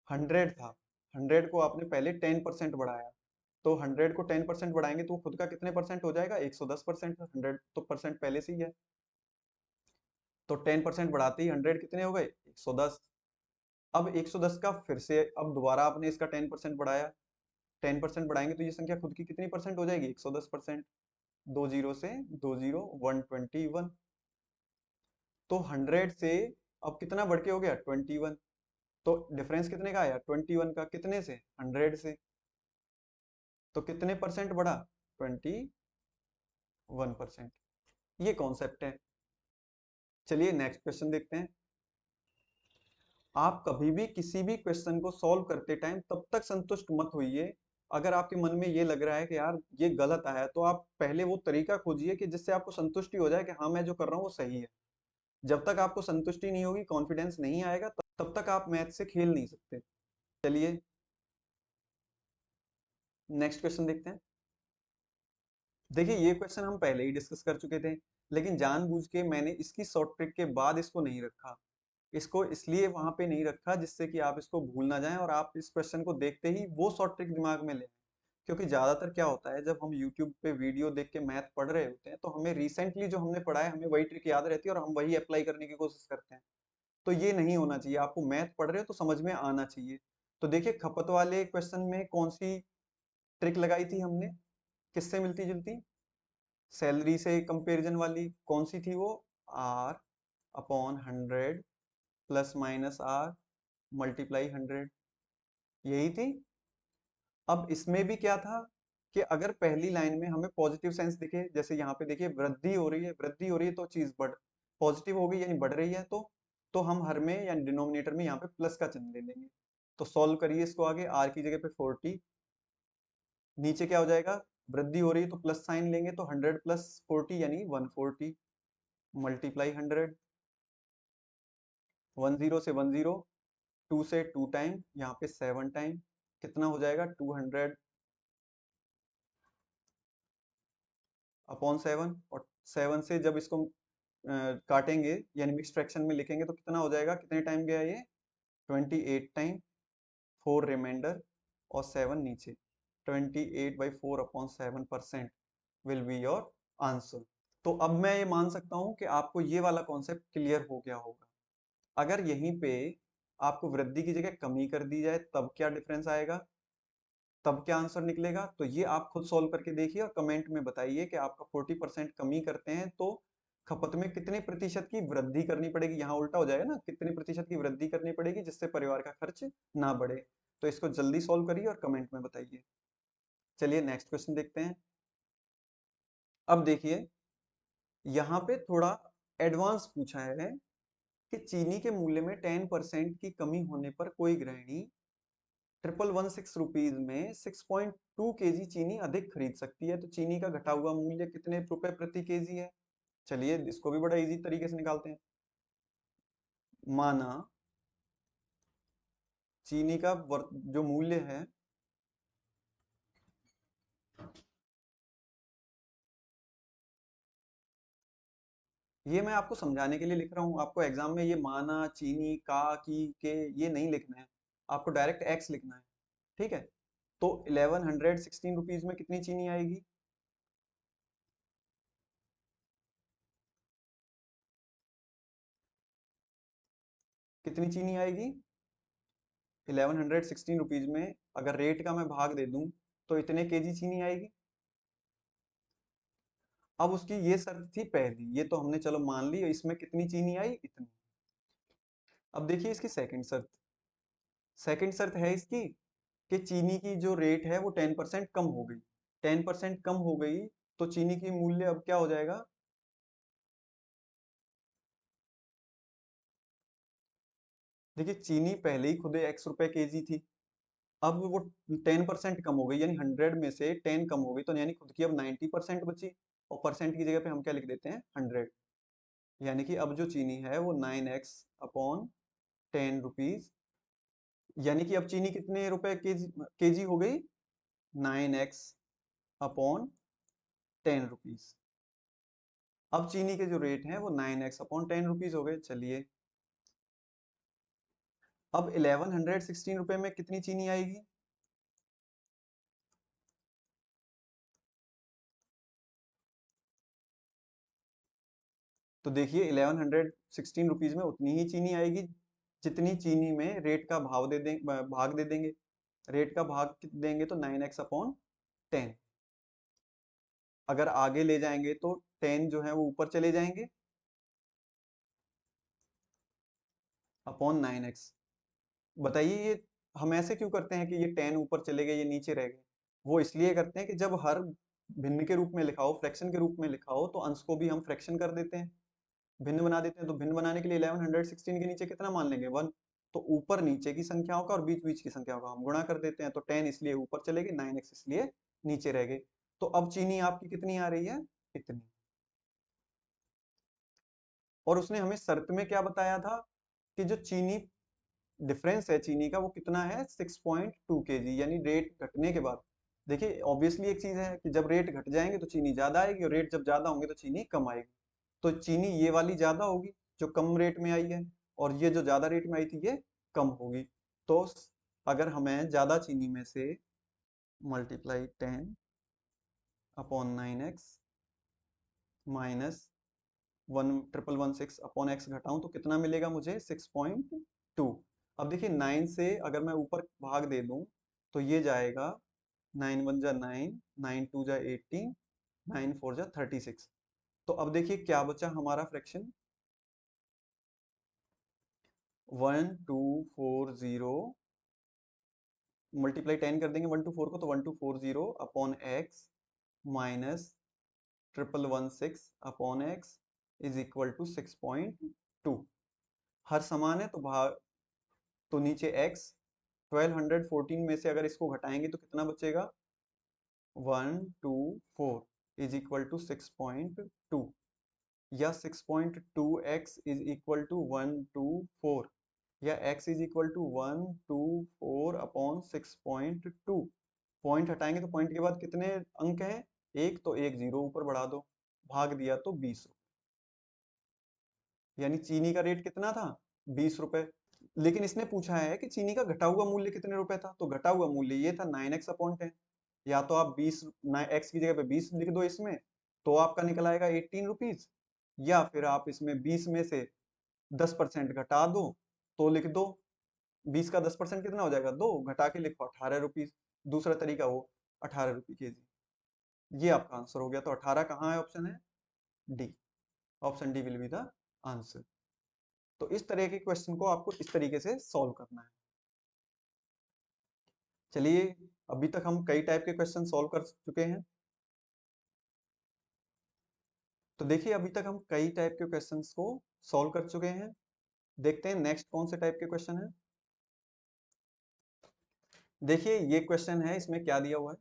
A: 100 था, 100 को आपने पहले 10% बढ़ाया, तो 100 को 10% बढ़ाएंगे तो खुद का कितने परसेंट हो जाएगा? 110%। 100 तो परसेंट पहले से ही है, तो 10% बढ़ाते ही 100 कितने हो गए? 110। अब 110 का फिर से अब दोबारा आपने इसका 10% बढ़ाया, 10% बढ़ाएंगे तो ये संख्या खुद की कितनी परसेंट हो जाएगी? 110%। दो जीरो से दो जीरो 121। तो 100 से अब कितना बढ़ के हो गया? 21। तो डिफरेंस कितने का आया? 21 का। कितने से? 100 से। तो कितने परसेंट बढ़ा? 21%। ये कॉन्सेप्ट है। चलिए नेक्स्ट क्वेश्चन देखते हैं। आप कभी भी किसी भी क्वेश्चन को सॉल्व करते टाइम तब तक संतुष्ट मत होइए, अगर आपके मन में ये लग रहा है कि यार ये गलत आया, तो आप पहले वो तरीका खोजिए कि जिससे आपको संतुष्टि हो जाए कि हाँ मैं जो कर रहा हूँ वो सही है। जब तक आपको संतुष्टि नहीं होगी, कॉन्फिडेंस नहीं आएगा, तब तक आप मैथ से खेल नहीं सकते। चलिए नेक्स्ट क्वेश्चन देखते हैं। देखिए ये क्वेश्चन हम पहले ही डिस्कस कर चुके थे, लेकिन जानबूझ के मैंने इसकी शॉर्ट ट्रिक के बाद इसको नहीं रखा। इसको इसलिए वहां पे नहीं रखा जिससे कि आप इसको भूल ना जाएं और आप इस क्वेश्चन को देखते ही वो शॉर्ट ट्रिक दिमाग में लें। क्योंकि ज्यादातर क्या होता है, जब हम YouTube पे वीडियो देख के मैथ पढ़ रहे होते हैं तो हमें रिसेंटली जो हमने पढ़ा है हमें वही ट्रिक याद रहती है और हम वही अप्लाई करने की कोशिश करते हैं। तो ये नहीं होना चाहिए। आपको मैथ पढ़ रहे हो तो समझ में आना चाहिए। तो देखिए खपत वाले क्वेश्चन में कौन सी ट्रिक लगाई थी हमने, किससे मिलती जुलती? सैलरी से कंपैरिजन वाली। कौन सी थी वो? R upon 100 plus minus R multiply 100, यही थी। अब इसमें भी क्या था कि अगर पहली लाइन में हमें पॉजिटिव सेंस दिखे, जैसे यहाँ पे देखिए वृद्धि हो रही है, वृद्धि हो रही है तो चीज बढ़ पॉजिटिव हो गई यानी बढ़ रही है, तो हम हर में यानी डिनोमिनेटर में यहाँ पे प्लस का चिन्ह ले लेंगे। तो सॉल्व करिए इसको आगे। आर की जगह पे 40, नीचे क्या हो जाएगा? वृद्धि हो रही है तो प्लस साइन लेंगे, तो 100 प्लस 40 यानी 140 मल्टीप्लाई 100। 10 से 10, 2 से 2 टाइम, यहाँ पे 7 टाइम, कितना हो जाएगा? 200 अपॉन 7। और 7 से जब इसको काटेंगे यानी मिक्स फ्रैक्शन में लिखेंगे तो कितना हो जाएगा? कितने टाइम गया ये? 28 टाइम। 4 रिमाइंडर और 7 नीचे। 28/4/7% विल बी योर आंसर। तो अब मैं ये मान सकता हूं कि आपको ये वाला कॉन्सेप्ट क्लियर हो गया होगा। अगर यहीं पे आपको वृद्धि की जगह कमी कर दी जाए तब क्या डिफरेंस आएगा, तब क्या आंसर निकलेगा? तो ये आप खुद सॉल्व करके देखिए और कमेंट में बताइए कि आपका 40% कमी करते हैं तो खपत में कितने प्रतिशत की वृद्धि करनी पड़ेगी। यहाँ उल्टा हो जाएगा ना, कितने प्रतिशत की वृद्धि करनी पड़ेगी जिससे परिवार का खर्च ना बढ़े। तो इसको जल्दी सॉल्व करिए और कमेंट में बताइए। चलिए नेक्स्ट क्वेश्चन देखते हैं। अब देखिए यहाँ पे थोड़ा एडवांस पूछा है कि चीनी के मूल्य में 10% की कमी होने पर कोई गृहिणी 1116 रुपीज में 6.2 kg चीनी अधिक खरीद सकती है। तो चीनी का घटा हुआ मूल्य कितने रुपए प्रति केजी है? चलिए इसको भी बड़ा इजी तरीके से निकालते हैं। माना चीनी का जो मूल्य है, ये मैं आपको समझाने के लिए लिख रहा हूँ। आपको एग्जाम में ये माना, चीनी, का, की, के ये नहीं लिखना है। आपको डायरेक्ट एक्स लिखना है। ठीक है। तो 1116 रुपीज में कितनी चीनी आएगी? कितनी चीनी आएगी? 1116 रुपीज में अगर रेट का मैं भाग दे दूं तो इतने केजी चीनी आएगी। अब उसकी ये शर्त थी पहली, ये तो हमने चलो मान ली, इसमें कितनी चीनी आई? इतनी। अब देखिए इसकी सेकंड शर्त। सेकंड शर्त है इसकी कि चीनी की जो रेट है वो 10% कम हो गई। 10% कम हो गई तो चीनी की मूल्य अब क्या हो जाएगा? देखिए चीनी पहले ही खुद X रुपए केजी थी। अब वो 10% कम हो गई यानी 100 में से 10 कम हो गई, तो यानी खुद की अब 90% बची। और परसेंट की जगह पे हम क्या लिख देते हैं? 100। यानी कि अब जो चीनी है वो 9x/10 रुपीज, यानी कि अब चीनी कितने रुपए केजी हो गई? 9x/10 rupees. अब चीनी के जो रेट हैं वो 9x/10 रुपीज हो गए। चलिए अब 1116 रुपए में कितनी चीनी आएगी? तो देखिए 1116 रुपीज में उतनी ही चीनी आएगी जितनी चीनी में रेट का भाव दे देंगे, भाग दे देंगे। रेट का भाग देंगे तो 9x अपॉन 10। अगर आगे ले जाएंगे तो 10 जो है वो ऊपर चले जाएंगे अपॉन 9x। बताइए ये हम ऐसे क्यों करते हैं कि ये 10 ऊपर चले गए ये नीचे रह गए? वो इसलिए करते हैं कि जब हर भिन्न के रूप में लिखा हो, फ्रैक्शन के रूप में लिखा हो, तो अंश को भी हम फ्रैक्शन कर देते हैं, भिन्न बना देते हैं। तो भिन्न बनाने के लिए 1116 के नीचे कितना मान लेंगे? 1। तो ऊपर नीचे की संख्याओं का और बीच बीच की संख्याओं का हम गुणा कर देते हैं। तो 10 इसलिए ऊपर चले गए, 9x इसलिए नीचे रह गए। तो अब चीनी आपकी कितनी आ रही है? इतनी। और उसने हमें शर्त में क्या बताया था कि जो चीनी डिफरेंस है चीनी का वो कितना है? 6.2 kg, यानी रेट घटने के बाद। देखिए ऑब्वियसली एक चीज है कि जब रेट घट जाएंगे तो चीनी ज्यादा आएगी, और रेट जब ज्यादा होंगे तो चीनी कम आएगी। तो चीनी ये वाली ज्यादा होगी जो कम रेट में आई है, और ये जो ज्यादा रेट में आई थी ये कम होगी। तो अगर हमें ज्यादा चीनी में से multiply 10/9x minus 1,116 upon x घटाऊं तो कितना मिलेगा मुझे? 6.2। अब देखिए 9 से अगर मैं ऊपर भाग दे दूं तो ये जाएगा 9 1 जा 9, 9 2 जा 18, 9 4 जा 36। तो अब देखिए क्या बचा हमारा फ्रैक्शन? 1240 मल्टीप्लाई 10 कर देंगे 124 को, तो 1240 upon X minus 1116 upon X is equal to 6.2। हर समान है तो भाग, तो नीचे x 1214 में से अगर इसको घटाएंगे तो कितना बचेगा? 124 इज इक्वल टू 6.2, या 6.2x इज इक्वल टू 124, या x is equal to 124 upon 6.2। Point हटाएंगे तो पॉइंट के बाद कितने अंक हैं? एक, तो एक जीरो ऊपर बढ़ा दो, भाग दिया तो 20। यानी चीनी का रेट कितना था? 20 रुपए। लेकिन इसने पूछा है कि चीनी का घटा हुआ मूल्य कितने रुपए था, तो घटा हुआ मूल्य ये था 9x अपॉन 10। या तो आप 20 x की जगह पे 20 लिख दो इसमें, तो आपका निकल आएगा 18 रुपीज। या फिर आप इसमें 20 में से 10% घटा दो तो लिख दो, 20 का 10% कितना हो जाएगा? 2, घटा के लिखो 18 रुपीज। दूसरा तरीका वो 18 रुपये kg। ये आपका आंसर हो गया। तो 18 कहाँ है? ऑप्शन है D. Option D will be the answer. तो इस तरह के क्वेश्चन को आपको इस तरीके से सॉल्व करना है। चलिए, अभी तक हम कई टाइप के क्वेश्चन सॉल्व कर चुके हैं। तो देखिए अभी तक हम कई टाइप के क्वेश्चंस को सॉल्व कर चुके हैं। देखते हैं नेक्स्ट कौन से टाइप के क्वेश्चन है। देखिए ये क्वेश्चन है, इसमें क्या दिया हुआ है?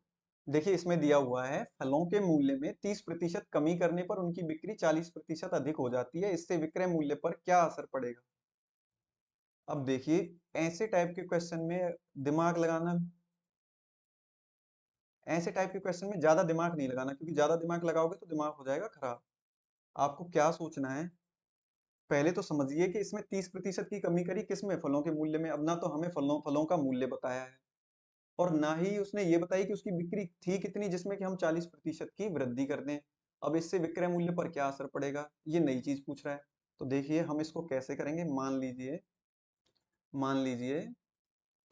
A: देखिए इसमें दिया हुआ है फलों के मूल्य में 30% कमी करने पर उनकी बिक्री 40% अधिक हो जाती है, इससे विक्रय मूल्य पर क्या असर पड़ेगा? अब देखिए ऐसे टाइप के क्वेश्चन में दिमाग लगाना, ऐसे टाइप के क्वेश्चन में ज्यादा दिमाग नहीं लगाना, क्योंकि ज्यादा दिमाग लगाओगे तो दिमाग हो जाएगा खराब। आपको क्या सोचना है, पहले तो समझिए कि इसमें 30% की कमी करी किसमें? फलों के मूल्य में। अब ना तो हमें फलों फलों का मूल्य बताया है, और ना ही उसने ये बताई कि उसकी बिक्री थी कितनी जिसमें कि हम 40% की वृद्धि कर दें। अब इससे विक्रय मूल्य पर क्या असर पड़ेगा, ये नई चीज पूछ रहा है। तो देखिए हम इसको कैसे करेंगे। मान लीजिए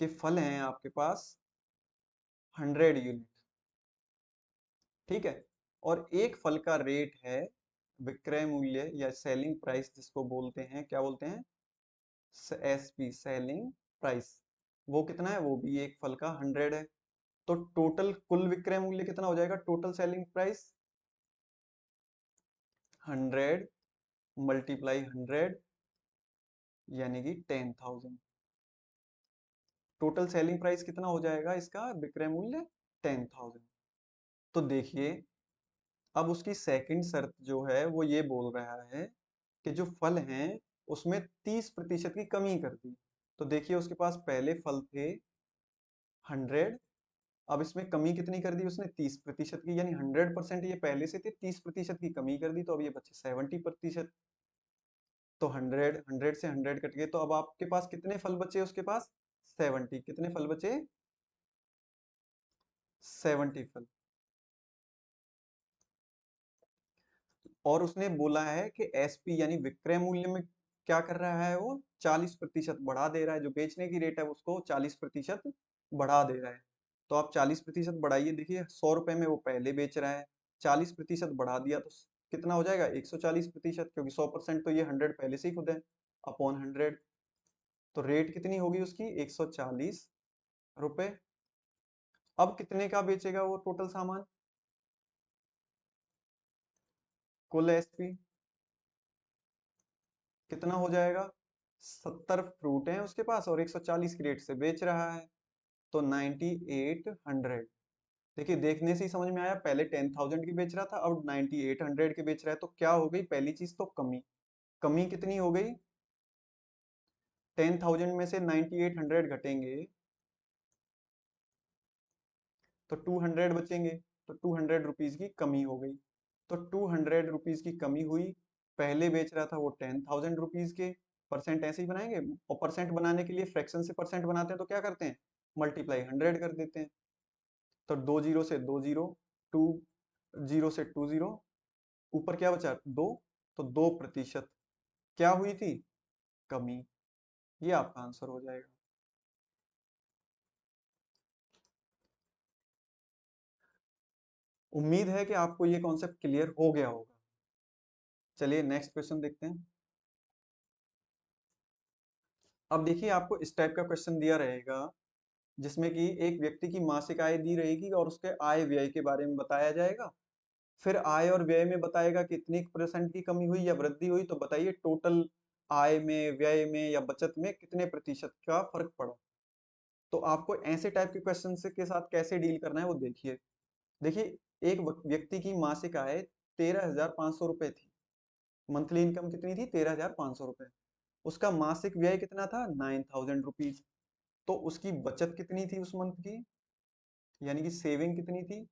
A: कि फल हैं आपके पास 100 यूनिट, ठीक है, और एक फल का रेट है, विक्रय मूल्य या सेलिंग प्राइस जिसको बोलते हैं, क्या बोलते हैं? SP, selling price. वो कितना है? वो भी एक फल का 100 है। तो टोटल कुल विक्रय मूल्य कितना हो जाएगा? टोटल सेलिंग प्राइस 100 मल्टीप्लाई 100, यानी कि 10,000। टोटल सेलिंग प्राइस कितना हो जाएगा इसका? विक्रय मूल्य 10,000। तो देखिए अब उसकी सेकंड शर्त जो है वो ये बोल रहा है कि जो फल हैं उसमें 30% की कमी कर दी। तो देखिए उसके पास पहले फल थे 100, अब इसमें कमी कितनी कर दी उसने? 30% की, यानी 100% ये पहले से थे, 30% की कमी कर दी, तो अब ये बचे 70%। तो 100 से 100 कट गए, तो अब आपके पास कितने फल बचे? उसके पास 70। कितने फल बचे? 70 फल। और उसने बोला है कि एसपी यानी विक्रय मूल्य में क्या कर रहा है, वो 40% बढ़ा दे रहा है। जो बेचने की रेट है उसको 40% बढ़ा दे रहा है। तो आप 40% बढ़ाइए, देखिए 100 रुपए में वो पहले बेच रहा है, 40% बढ़ा दिया तो कितना हो जाएगा? 140%, क्योंकि 100% तो ये 100 पहले से ही खुद है, अपॉन 100। तो रेट कितनी होगी उसकी? 140 रुपए। अब कितने का बेचेगा वो टोटल सामान? कुल एसपी कितना हो जाएगा? 70 फ्रूट हैं उसके पास और 140 की रेट से बेच रहा है, तो 9800। देखिए देखने से ही समझ में आया, पहले 10,000 की बेच रहा था, अब 9800 की बेच रहा है। तो क्या हो गई? पहली चीज तो कमी। कमी कितनी हो गई? 10,000 में से 9800 घटेंगे तो 200 बचेंगे, तो 200 रुपीज की कमी हो गई। तो 200 रुपीज की कमी हुई। पहले बेच रहा था वो 10,000 रुपीज के। परसेंट ऐसे ही बनाएंगे, और परसेंट बनाने के लिए फ्रैक्शन से परसेंट बनाते हैं तो क्या करते हैं? मल्टीप्लाई 100 कर देते हैं। तो 2 जीरो से 2 जीरो, 2 जीरो से 2 जीरो, ऊपर क्या बचा? 2। तो 2% क्या हुई थी? कमी। ये आपका आंसर हो जाएगा। उम्मीद है कि आपको ये कॉन्सेप्ट क्लियर हो गया होगा। चलिए नेक्स्ट क्वेश्चन देखते हैं। अब देखिए आपको इस टाइप का क्वेश्चन दिया रहेगा, जिसमें कि एक व्यक्ति की मासिक आय दी रहेगी और उसके आय व्यय के बारे में बताया जाएगा। फिर आय और व्यय में बताएगा कि इतनी % की कमी हुई या वृद्धि हुई, तो बताइए टोटल आय में, व्यय में या बचत में कितने प्रतिशत का फर्क पड़ा। तो आपको ऐसे टाइप के क्वेश्चन के साथ कैसे डील करना है वो देखिए। देखिए एक व्यक्ति की मासिक आय 13,500 रुपए थी। मंथली इनकम कितनी थी? 13,500 रुपए। उसका मासिक व्यय कितना था? 9,000 रुपीज। तो उसकी बचत कितनी थी उस मंथ की, यानी कि सेविंग कितनी थी?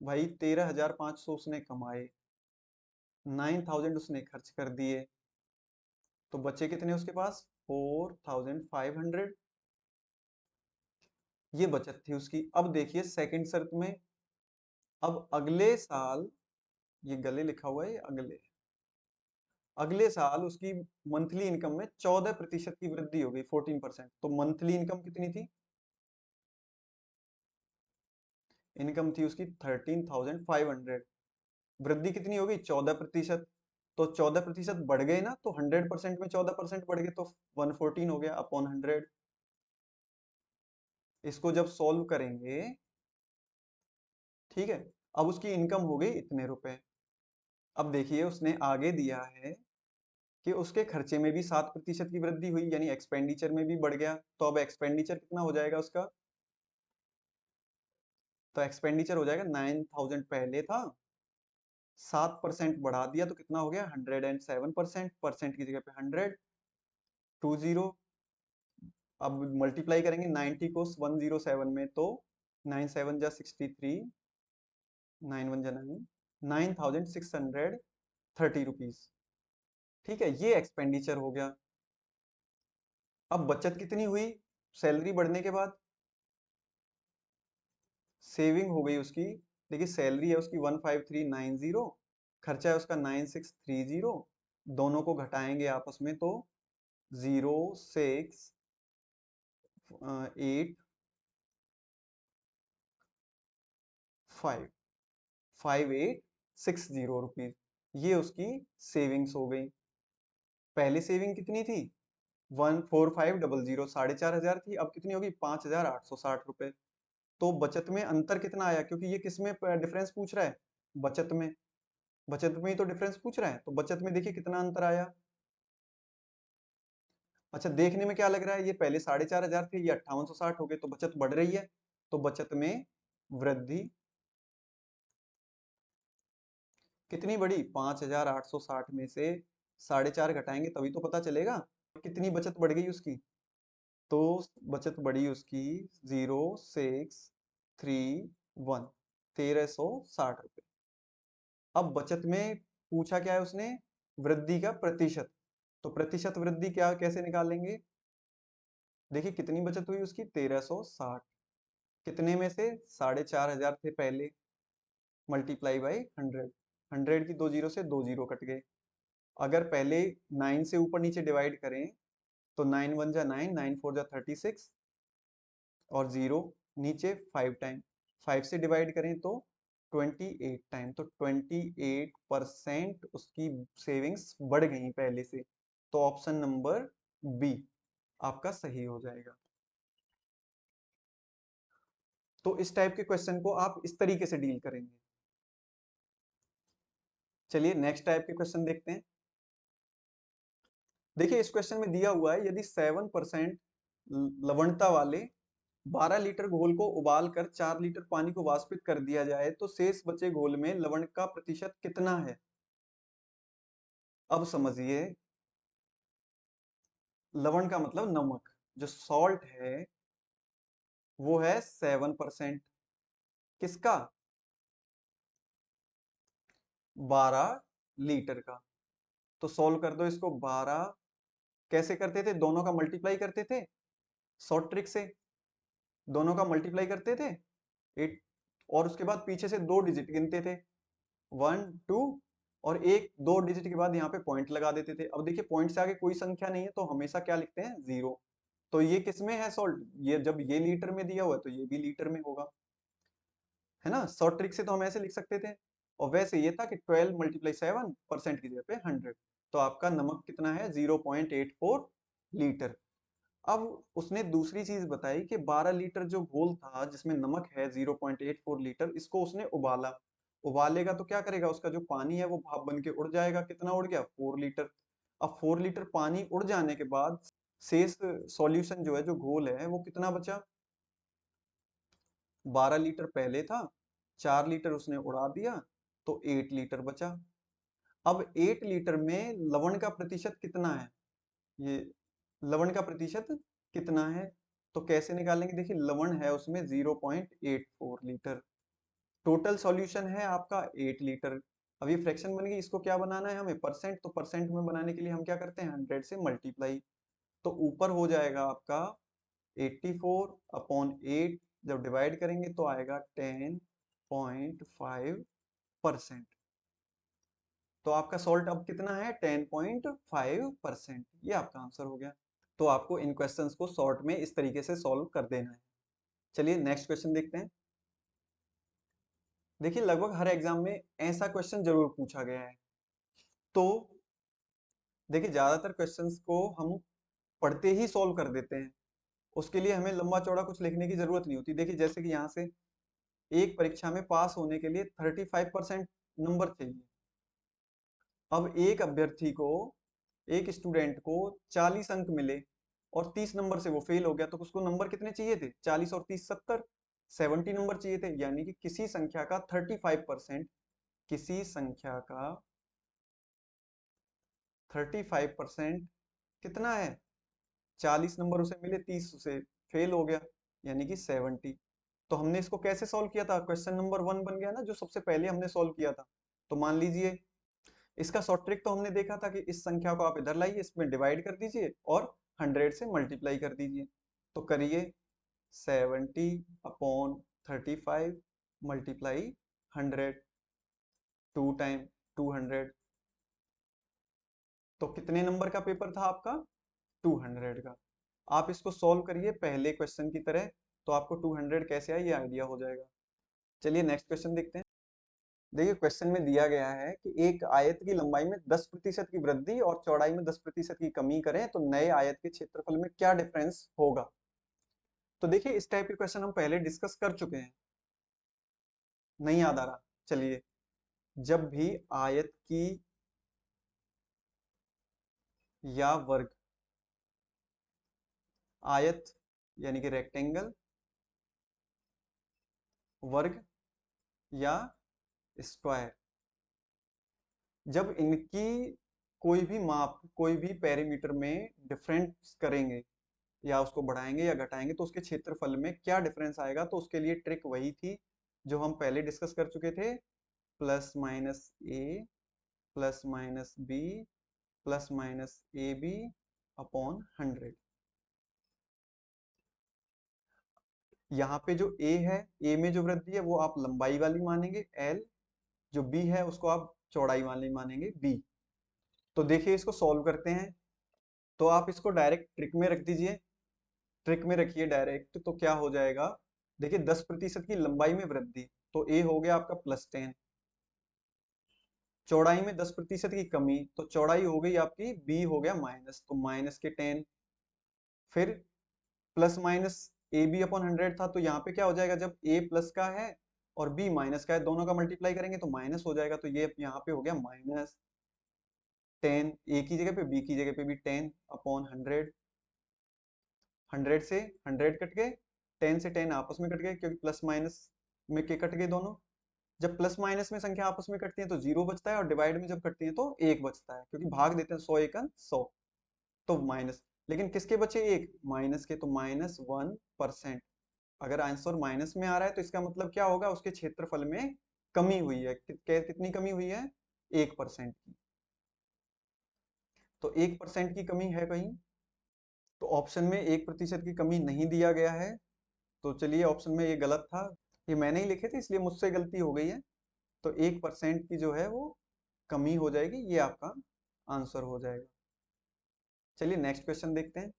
A: भाई 13,500 उसने कमाए, 9,000 उसने खर्च कर दिए, तो बचे कितने उसके पास? 4,500। ये बचत थी उसकी। अब देखिए सेकंड शर्त में, अब अगले साल, ये गले लिखा हुआ है, ये अगले, अगले साल उसकी मंथली इनकम में 14% की वृद्धि हो गई, 14%। तो मंथली इनकम कितनी थी? इनकम थी उसकी 13,500। वृद्धि कितनी होगी? 14%। तो 14% बढ़ गए ना, तो 100% में 14% बढ़ गए, तो 114 हो गया अपॉन 100। इसको जब सॉल्व करेंगे, ठीक है, अब उसकी इनकम हो गई इतने रुपए। अब देखिए उसने आगे दिया है कि उसके खर्चे में भी 7% की वृद्धि हुई, यानी एक्सपेंडिचर में भी बढ़ गया। तो अब एक्सपेंडिचर कितना हो जाएगा उसका? तो एक्सपेंडिचर हो जाएगा 9,000 पहले था, 7% बढ़ा दिया तो कितना हो गया? 107%। परसेंट की जगह पे 100, 20। अब मल्टीप्लाई करेंगे 90 को 107 में, तो 9 7 जा 63, 9 1 जा 9, 9,630 रुपीज। ठीक है, ये एक्सपेंडिचर हो गया। अब बचत कितनी हुई सैलरी बढ़ने के बाद? सेविंग हो गई उसकी, देखिए सैलरी है उसकी 15390, खर्चा है उसका 9630, दोनों को घटाएंगे आपस में तो 0,685,5860 रुपीज। ये उसकी सेविंग्स हो गई। पहले सेविंग कितनी थी? 14500, 4,500 थी, अब कितनी होगी? 5,860 रुपए। तो बचत में अंतर कितना आया? क्योंकि ये किस में डिफरेंस पूछ रहा है? बचत में। बचत में ही तो डिफरेंस पूछ रहा है, तो बचत में देखिए कितना अंतर आया। अच्छा देखने में क्या लग रहा है? ये पहले 4,500 थे, ये 5,860 हो गए, तो बचत बढ़ रही है। तो बचत में वृद्धि कितनी बढ़ी? 5,860 में से 4,500 घटाएंगे तभी तो पता चलेगा कितनी बचत बढ़ गई उसकी। तो बचत बढ़ी उसकी 0,631, 1,360 रुपए। अब बचत में पूछा क्या है उसने? वृद्धि का प्रतिशत। तो प्रतिशत वृद्धि क्या कैसे निकालेंगे? देखिए कितनी बचत हुई उसकी 1360। कितने में से? 4500 थे पहले, मल्टीप्लाई बाई 100। 100 की 2 जीरो से 2 जीरो कट गए। अगर पहले 9 से ऊपर नीचे डिवाइड करें तो 9 1 जा 9, 9 4 जा 36 और 0 नीचे 5 टाइम। 5 से डिवाइड करें तो 28 टाइम। तो 28% उसकी सेविंग्स बढ़ गई पहले से। तो ऑप्शन नंबर बी आपका सही हो जाएगा। तो इस टाइप के क्वेश्चन को आप इस तरीके से डील करेंगे। चलिए नेक्स्ट टाइप के क्वेश्चन देखते हैं। देखिए इस क्वेश्चन में दिया हुआ है यदि 7% लवणता वाले 12 लीटर घोल को उबाल कर 4 लीटर पानी को वाष्पित कर दिया जाए तो शेष बचे घोल में लवण का प्रतिशत कितना है? अब समझिए, लवण का मतलब नमक, जो सॉल्ट है वो है 7%। किसका? 12 लीटर का। तो सॉल्व कर दो इसको। 12 कैसे करते थे? दोनों का मल्टीप्लाई करते थे शॉर्ट ट्रिक से। दोनों का मल्टीप्लाई करते थे 8 और उसके बाद पीछे से 2 डिजिट गिनते थे 1 2 और एक 2 डिजिट के बाद यहाँ पे पॉइंट लगा देते थे। अब देखिए पॉइंट से आगे कोई संख्या नहीं है तो हमेशा क्या लिखते हैं? 0। तो ये किस में है सॉल्ट? ये जब ये लीटर में दिया हुआ है तो ये भी लीटर में होगा, है ना। शॉर्ट ट्रिक से तो हम ऐसे लिख सकते थे। और वैसे ये था कि 12 मल्टीप्लाई 7% की जगह पे 100। तो आपका नमक कितना है? 0.84 लीटर। अब उसने दूसरी चीज बताई कि 12 लीटर जो घोल था जिसमें नमक है 0.84 लीटर, इसको उसने उबाला। उबालेगा तो क्या करेगा? उसका जो पानी है वो भाप बन के उड़ जाएगा। कितना उड़ गया? 4 लीटर। अब 4 लीटर पानी उड़ जाने के बाद शेष सॉल्यूशन जो है, जो घोल है, वो कितना बचा? 12 लीटर पहले था, 4 लीटर उसने उड़ा दिया तो 8 लीटर बचा। अब 8 लीटर में लवण का प्रतिशत कितना है? ये लवण का प्रतिशत कितना है? तो कैसे निकालेंगे? देखिए लवण है उसमें 0.84 लीटर। टोटल सॉल्यूशन है आपका 8 लीटर। अब ये फ्रैक्शन बन गई, इसको क्या बनाना है हमें? परसेंट। तो परसेंट में बनाने के लिए हम क्या करते हैं? 100 से मल्टीप्लाई। तो ऊपर हो जाएगा आपका 84/8। जब डिवाइड करेंगे तो आएगा 10.5%। तो आपका सॉल्ट अब कितना है? 10.5%। ये आपका आंसर हो गया। तो आपको इन क्वेश्चंस को शॉर्ट में इस तरीके से सॉल्व कर देना है। चलिए नेक्स्ट क्वेश्चन देखते हैं। देखिए लगभग हर एग्जाम में ऐसा क्वेश्चन जरूर पूछा गया है। तो देखिए ज्यादातर क्वेश्चंस को हम पढ़ते ही सॉल्व कर देते हैं। उसके लिए हमें लंबा चौड़ा कुछ लिखने की जरूरत नहीं होती। देखिए जैसे कि यहाँ से एक परीक्षा में पास होने के लिए 35% नंबर चाहिए। अब एक अभ्यर्थी को, एक स्टूडेंट को 40 अंक मिले और 30 नंबर से वो फेल हो गया, तो उसको नंबर कितने चाहिए थे? 40 और 30 70, 70 नंबर चाहिए थे। यानी कि किसी संख्या का 35%, किसी संख्या का 35% कितना है? 40 नंबर उसे मिले, 30 उसे फेल हो गया, यानी कि 70। तो हमने इसको कैसे सॉल्व किया था? क्वेश्चन नंबर 1 बन गया ना, जो सबसे पहले हमने सॉल्व किया था। तो मान लीजिए इसका शॉर्ट ट्रिक तो हमने देखा था कि इस संख्या को आप इधर लाइए, इसमें डिवाइड कर दीजिए और 100 से मल्टीप्लाई कर दीजिए। तो करिए 70/35 मल्टीप्लाई 100, 2 टाइम 200। तो कितने नंबर का पेपर था आपका? 200 का। आप इसको सॉल्व करिए पहले क्वेश्चन की तरह, तो आपको 200 कैसे आए ये आइडिया हो जाएगा। चलिए नेक्स्ट क्वेश्चन देखते हैं। देखिए क्वेश्चन में दिया गया है कि एक आयत की लंबाई में 10% की वृद्धि और चौड़ाई में 10% की कमी करें तो नए आयत के क्षेत्रफल में क्या डिफरेंस होगा? तो देखिए इस टाइप के क्वेश्चन हम पहले डिस्कस कर चुके हैं। नहीं याद आ रहा? चलिए, जब भी आयत की या वर्ग, आयत यानी कि रेक्टेंगल, वर्ग या स्क्वायर, जब इनकी कोई भी माप, कोई भी पैरामीटर में डिफरेंस करेंगे या उसको बढ़ाएंगे या घटाएंगे तो उसके क्षेत्रफल में क्या डिफरेंस आएगा? तो उसके लिए ट्रिक वही थी जो हम पहले डिस्कस कर चुके थे, plus minus A plus minus B plus minus A B upon 100। यहाँ पे जो ए है, ए में जो वृद्धि है वो आप लंबाई वाली मानेंगे एल, जो बी है उसको आप चौड़ाई वाली मानेंगे बी। तो देखिए इसको सॉल्व करते हैं। तो आप इसको डायरेक्ट ट्रिक में रख दीजिए, ट्रिक में रखिए डायरेक्ट, तो क्या हो जाएगा। देखिए 10% की लंबाई में वृद्धि, तो ए हो गया आपका +10। चौड़ाई में 10% की कमी, तो चौड़ाई हो गई आपकी बी हो गया माइनस, तो माइनस के 10। फिर plus minus A B upon 100 था, तो यहाँ पे क्या हो जाएगा, जब ए प्लस का है और बी माइनस का है, दोनों का मल्टीप्लाई करेंगे तो माइनस हो जाएगा, तो ये यहाँ पे हो गया -10। ए की जगह पे बी की जगह पे भी 10 अपॉन 100। 100 से 100 कट गए, 10 से 10 आपस में कट गए, क्योंकि प्लस माइनस में के कट गए दोनों। जब प्लस माइनस में संख्या आपस में कटती है तो 0 बचता है, और डिवाइड में जब कटती है तो 1 बचता है, क्योंकि भाग देते हैं 100 एकन 100, तो माइनस। लेकिन किसके बचे एक, माइनस के, तो -1%। अगर आंसर माइनस में आ रहा है तो इसका मतलब क्या होगा, उसके क्षेत्रफल में कमी हुई है। कितनी कमी हुई है, 1% की। तो 1% की कमी है कहीं, तो ऑप्शन में 1% की कमी नहीं दिया गया है। तो चलिए ऑप्शन में ये गलत था, ये मैंने ही लिखे थे इसलिए मुझसे गलती हो गई है। तो 1% की जो है वो कमी हो जाएगी, ये आपका आंसर हो जाएगा। चलिए नेक्स्ट क्वेश्चन देखते हैं।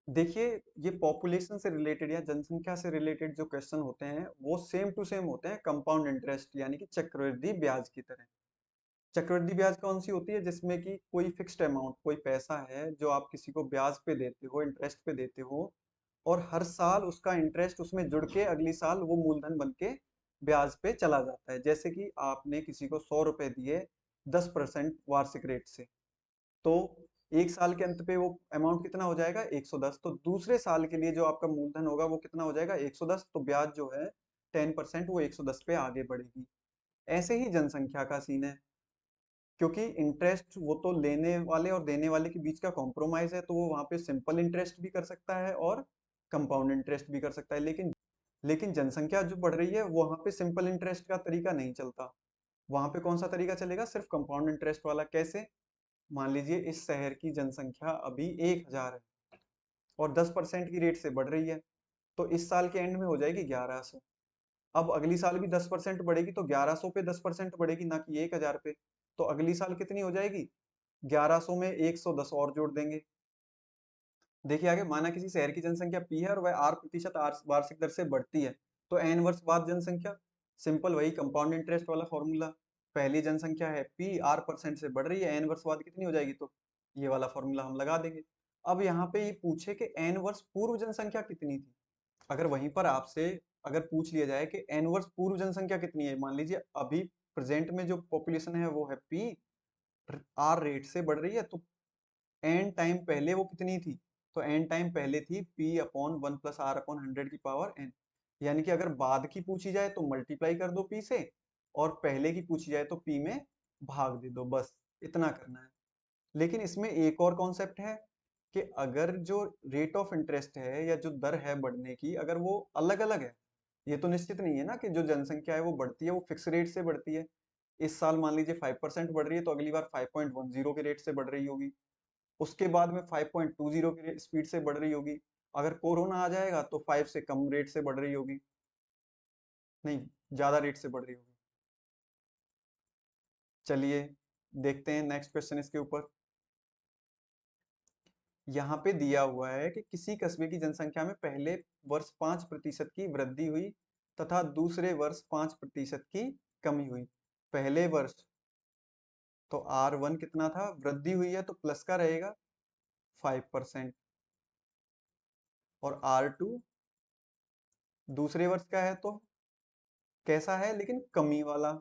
A: देखिए ये पॉपुलेशन से रिलेटेड या जनसंख्या से रिलेटेड जो क्वेश्चन होते हैं वो सेम टू सेम होते हैं कंपाउंड इंटरेस्ट यानी कि चक्रवृद्धि ब्याज की तरह। चक्रवृद्धि ब्याज कौन सी होती है, जिसमें कि कोई फिक्स्ड अमाउंट, कोई पैसा है जो आप किसी को ब्याज पे देते हो, इंटरेस्ट पे देते हो, और हर साल उसका इंटरेस्ट उसमें जुड़ के अगली साल वो मूलधन बन के ब्याज पे चला जाता है। जैसे कि आपने किसी को 100 रुपए दिए 10% वार्षिक रेट से, तो एक साल के अंत पे वो अमाउंट कितना हो जाएगा, 110। तो दूसरे साल के लिए जो आपका मूलधन होगा वो कितना हो जाएगा, 110। तो ब्याज जो है 10% वो 110 पे आगे बढ़ेगी। ऐसे ही जनसंख्या का सीन है, क्योंकि इंटरेस्ट वो तो लेने वाले और देने वाले के बीच का कॉम्प्रोमाइज है, तो वो वहां पे सिंपल इंटरेस्ट भी कर सकता है और कंपाउंड इंटरेस्ट भी कर सकता है। लेकिन जनसंख्या जो बढ़ रही है वहां पे सिंपल इंटरेस्ट का तरीका नहीं चलता। वहां पे कौन सा तरीका चलेगा, सिर्फ कंपाउंड इंटरेस्ट वाला। कैसे, मान लीजिए इस शहर की जनसंख्या अभी 1000 है और 10% की रेट से बढ़ रही है, तो इस साल के एंड में हो जाएगी 1100। अब अगली साल भी 10% बढ़ेगी, तो 1100 पे 10% बढ़ेगी, ना कि 1000 पे। तो अगली साल कितनी हो जाएगी, 1100 में 110 और जोड़ देंगे। देखिए आगे, माना किसी शहर की जनसंख्या पी है और वह R% वार्षिक दर से बढ़ती है, तो एन वर्ष बाद जनसंख्या, सिंपल वही कंपाउंड इंटरेस्ट वाला फॉर्मूला। पहली जनसंख्या है पी, R% से बढ़ रही है, एन वर्ष बाद कितनी हो जाएगी, तो ये वाला फॉर्मूला हम लगा देंगे। अब यहाँ पे ये पूछे कि एन वर्ष पूर्व जनसंख्या कितनी थी। अगर वहीं पर आपसे अगर पूछ लिया जाए कि एन वर्ष पूर्व जनसंख्या कितनी है, मान लीजिए अभी प्रेजेंट में जो पॉपुलेशन है वो है पी, आर रेट से बढ़ रही है, तो एन टाइम पहले वो कितनी थी, तो एन टाइम पहले थी P upon 1 plus R upon 100 की पावर एन। यानी कि अगर बाद की पूछी जाए तो मल्टीप्लाई कर दो पी से, और पहले की पूछी जाए तो पी में भाग दे दो, बस इतना करना है। लेकिन इसमें एक और कॉन्सेप्ट है कि अगर जो रेट ऑफ इंटरेस्ट है या जो दर है बढ़ने की, अगर वो अलग अलग है, ये तो निश्चित नहीं है ना कि जो जनसंख्या है वो बढ़ती है वो फिक्स रेट से बढ़ती है। इस साल मान लीजिए 5% बढ़ रही है, तो अगली बार 5.10 के रेट से बढ़ रही होगी, उसके बाद में 5.20 की स्पीड से बढ़ रही होगी। अगर कोरोना आ जाएगा तो 5 से कम रेट से बढ़ रही होगी, नहीं, ज्यादा रेट से बढ़ रही होगी। चलिए देखते हैं नेक्स्ट क्वेश्चन इसके ऊपर। यहाँ पे दिया हुआ है कि किसी कस्बे की जनसंख्या में पहले वर्ष 5% की वृद्धि हुई तथा दूसरे वर्ष 5% की कमी हुई। पहले वर्ष तो R1 कितना था, वृद्धि हुई है तो प्लस का रहेगा 5%, और R2 दूसरे वर्ष का है तो कैसा है, लेकिन कमी वाला,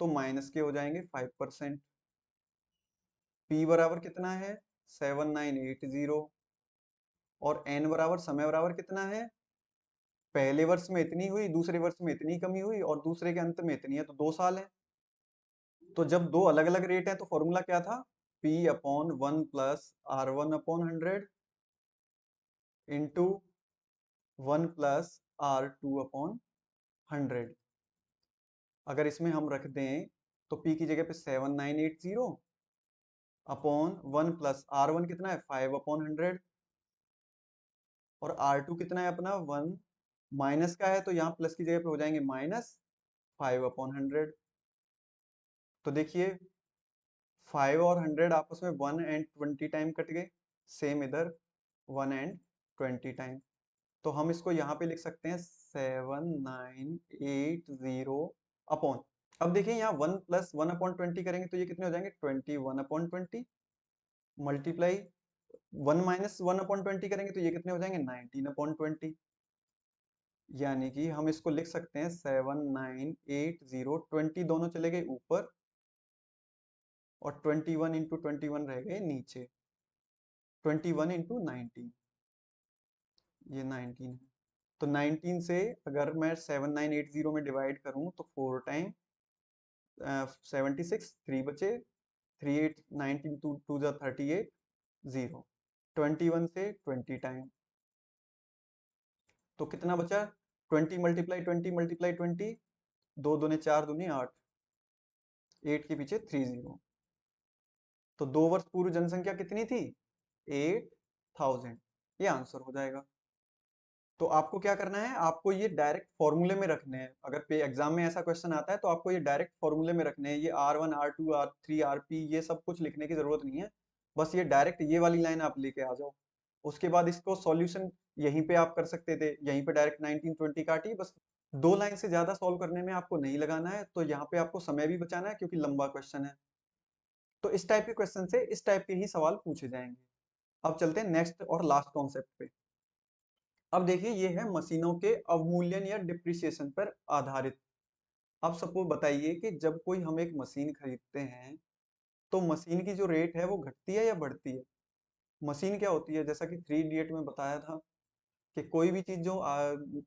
A: तो माइनस के हो जाएंगे 5%। P बराबर कितना है, 7980, और N बराबर समय बराबर कितना है, पहले वर्ष में इतनी हुई, दूसरे वर्ष में इतनी कमी हुई, और दूसरे के अंत में इतनी है, तो 2 साल है। तो जब दो अलग अलग रेट है तो फॉर्मूला क्या था, P upon 1 plus R1 upon 100 into 1 plus R2 upon 100। अगर इसमें हम रख दें तो P की जगह पे 7980 अपॉन 1 प्लस R1 कितना है 5/100 और R2 कितना है अपना 1 माइनस का है तो यहाँ प्लस की जगह पे हो जाएंगे -5/100। तो देखिए 5 और 100 आपस में 1 एंड 20 टाइम कट गए, सेम इधर 1 एंड 20 टाइम। तो हम इसको यहाँ पे लिख सकते हैं 7980 अपॉन, अब देखिए यहाँ 1 प्लस 1/20 करेंगे तो ये कितने हो जाएंगे 21/20 मल्टीप्लाई 1 माइनस 1/20 करेंगे तो ये कितने हो जाएंगे 19/20। यानी कि हम इसको लिख सकते हैं 7980, 20 दोनों चले गए ऊपर और 21 इंटू 21 रह गए नीचे, 21 इंटू 19, ये 19 है। तो 19 से अगर मैं 7980 में डिवाइड करूं तो 4 टाइम 76, 3 बचे, 3 8 19 2 2 जा 38 0, 21 से 20 टाइम तो कितना बचा 20 मल्टीप्लाई 20 मल्टीप्लाई 20, 2 दूने 4 दूनी 8, 8 के पीछे 30, तो 2 वर्ष पूर्व जनसंख्या कितनी थी 8000, ये आंसर हो जाएगा। तो आपको क्या करना है, आपको ये डायरेक्ट फॉर्मूले में रखने हैं। अगर पे एग्जाम में ऐसा क्वेश्चन आता है तो आपको ये डायरेक्ट फॉर्मूले में रखने हैं। ये R1 R2 R3 RP ये सब कुछ लिखने की जरूरत नहीं है, बस ये डायरेक्ट ये वाली लाइन आप लेके आ जाओ। उसके बाद इसको सॉल्यूशन यहीं पे आप कर सकते थे, यहीं पे डायरेक्ट 1920 काटिए, बस 2 लाइन से ज्यादा सॉल्व करने में आपको नहीं लगाना है। तो यहाँ पे आपको समय भी बचाना है क्योंकि लंबा क्वेश्चन है। तो इस टाइप के क्वेश्चन से इस टाइप के ही सवाल पूछे जाएंगे। अब चलते हैं नेक्स्ट और लास्ट कॉन्सेप्ट पे। अब देखिए ये है मशीनों के अवमूल्यन या डिप्रिसिएशन पर आधारित। अब सपोज बताइए कि जब कोई हम एक मशीन खरीदते हैं तो मशीन की जो रेट है वो घटती है या बढ़ती है। मशीन क्या होती है, जैसा कि 3 इडियट में बताया था कि कोई भी चीज जो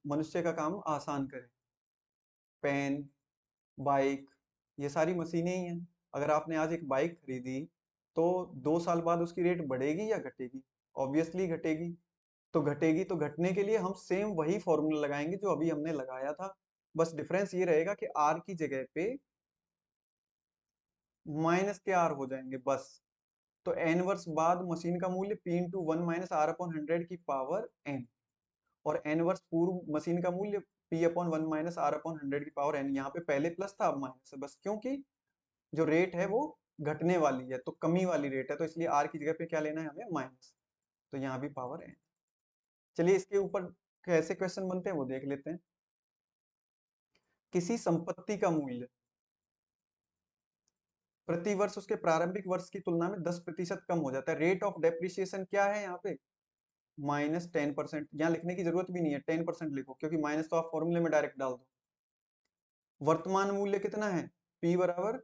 A: मनुष्य का काम आसान करे, पेन, बाइक, ये सारी मशीनें ही हैं। अगर आपने आज एक बाइक खरीदी तो 2 साल बाद उसकी रेट बढ़ेगी या घटेगी, ऑब्वियसली घटेगी। तो घटेगी, तो घटने के लिए हम सेम वही फॉर्मूला लगाएंगे जो अभी हमने लगाया था, बस डिफरेंस ये रहेगा कि आर की जगह पे माइनस के आर हो जाएंगे बस। तो एन वर्ष बाद मशीन का मूल्य P into 1 minus R upon 100 की पावर n, और एन वर्ष पूर्व मशीन का मूल्य P upon 1 minus R upon 100 की पावर n। यहाँ पे पहले प्लस था अब माइनस है, बस क्योंकि जो रेट है वो घटने वाली है तो कमी वाली रेट है, तो इसलिए आर की जगह पे क्या लेना है हमें माइनस, तो यहाँ भी पावर n। चलिए इसके ऊपर कैसे क्वेश्चन बनते हैं वो देख लेते हैं। किसी संपत्ति का मूल्य प्रति वर्ष उसके प्रारंभिक वर्ष की तुलना में 10% कम हो जाता है। रेट ऑफ डेप्रिसिएशन क्या है यहाँ पे -10%। यहाँ लिखने की जरूरत भी नहीं है, 10% लिखो क्योंकि माइनस तो आप फॉर्मूले में डायरेक्ट डाल दो। वर्तमान मूल्य कितना है P बराबर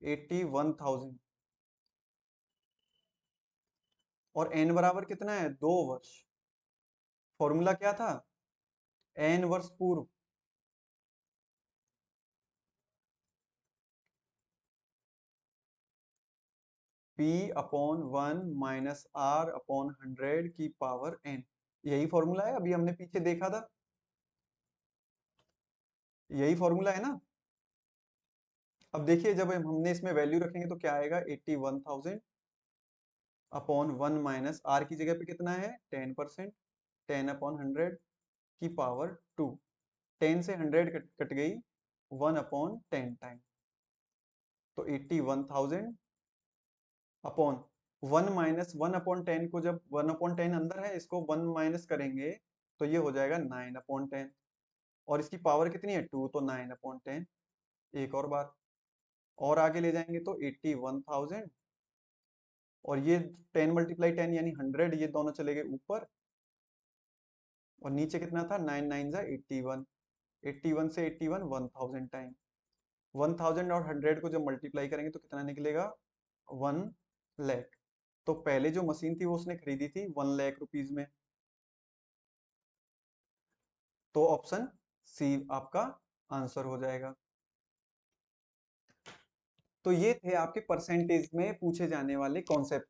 A: 81,000 और n बराबर कितना है 2 वर्ष। फॉर्मूला क्या था n वर्ष पूर्व, P upon 1 minus R upon 100 की पावर n। यही फॉर्मूला है, अभी हमने पीछे देखा था, यही फॉर्मूला है ना। अब देखिए जब हमने इसमें वैल्यू रखेंगे तो क्या आएगा 81,000 अपॉन 1 माइनस आर की जगह पे कितना है 10%, 10 अपॉन 100 की पावर 2। 10 से 100 कट गई 1 अपॉन 10 टाइम, तो 81,000 अपॉन 1 माइनस 1 अपॉन 10 को, जब 1 अपॉन 10 अंदर है इसको 1 माइनस करेंगे तो ये हो जाएगा 9 अपॉन 10, और इसकी पावर कितनी है 2, तो 9 अपॉन 10। एक और बार और आगे ले जाएंगे तो 81,000 और ये 10 मल्टीप्लाई 10 यानी 100, ये दोनों चले गए ऊपर और नीचे कितना था 9 9 जा 81, 81 से 81 1000 टाइम, 1000 और 100 को जब मल्टीप्लाई करेंगे तो कितना निकलेगा 1 लाख। तो पहले जो मशीन थी वो उसने खरीदी थी 1 लाख रुपीज में, तो ऑप्शन सी आपका आंसर हो जाएगा। तो ये थे आपके परसेंटेज में पूछे जाने वाले कॉन्सेप्ट।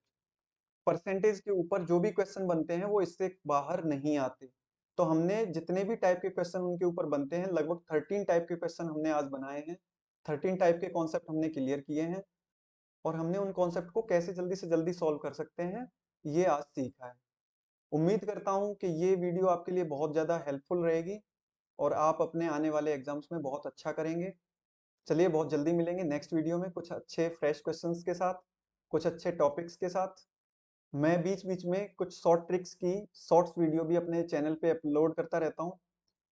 A: परसेंटेज के ऊपर जो भी क्वेश्चन बनते हैं वो इससे बाहर नहीं आते। तो हमने जितने भी टाइप के क्वेश्चन उनके ऊपर बनते हैं, लगभग 13 टाइप के क्वेश्चन हमने आज बनाए हैं। 13 टाइप के कॉन्सेप्ट हमने क्लियर किए हैं और हमने उन कॉन्सेप्ट को कैसे जल्दी से जल्दी सॉल्व कर सकते हैं, ये आज सीखा है। उम्मीद करता हूँ कि ये वीडियो आपके लिए बहुत ज़्यादा हेल्पफुल रहेगी और आप अपने आने वाले एग्जाम्स में बहुत अच्छा करेंगे। चलिए बहुत जल्दी मिलेंगे नेक्स्ट वीडियो में कुछ अच्छे फ्रेश क्वेश्चंस के साथ, कुछ अच्छे टॉपिक्स के साथ। मैं बीच-बीच में कुछ शॉर्ट ट्रिक्स की शॉर्ट्स वीडियो भी अपने चैनल पे अपलोड करता रहता हूँ,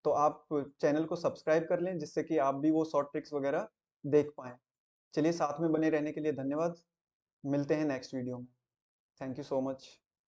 A: तो आप चैनल को सब्सक्राइब कर लें जिससे कि आप भी वो शॉर्ट ट्रिक्स वगैरह देख पाएँ। चलिए साथ में बने रहने के लिए धन्यवाद। मिलते हैं नेक्स्ट वीडियो में। Thank you so much.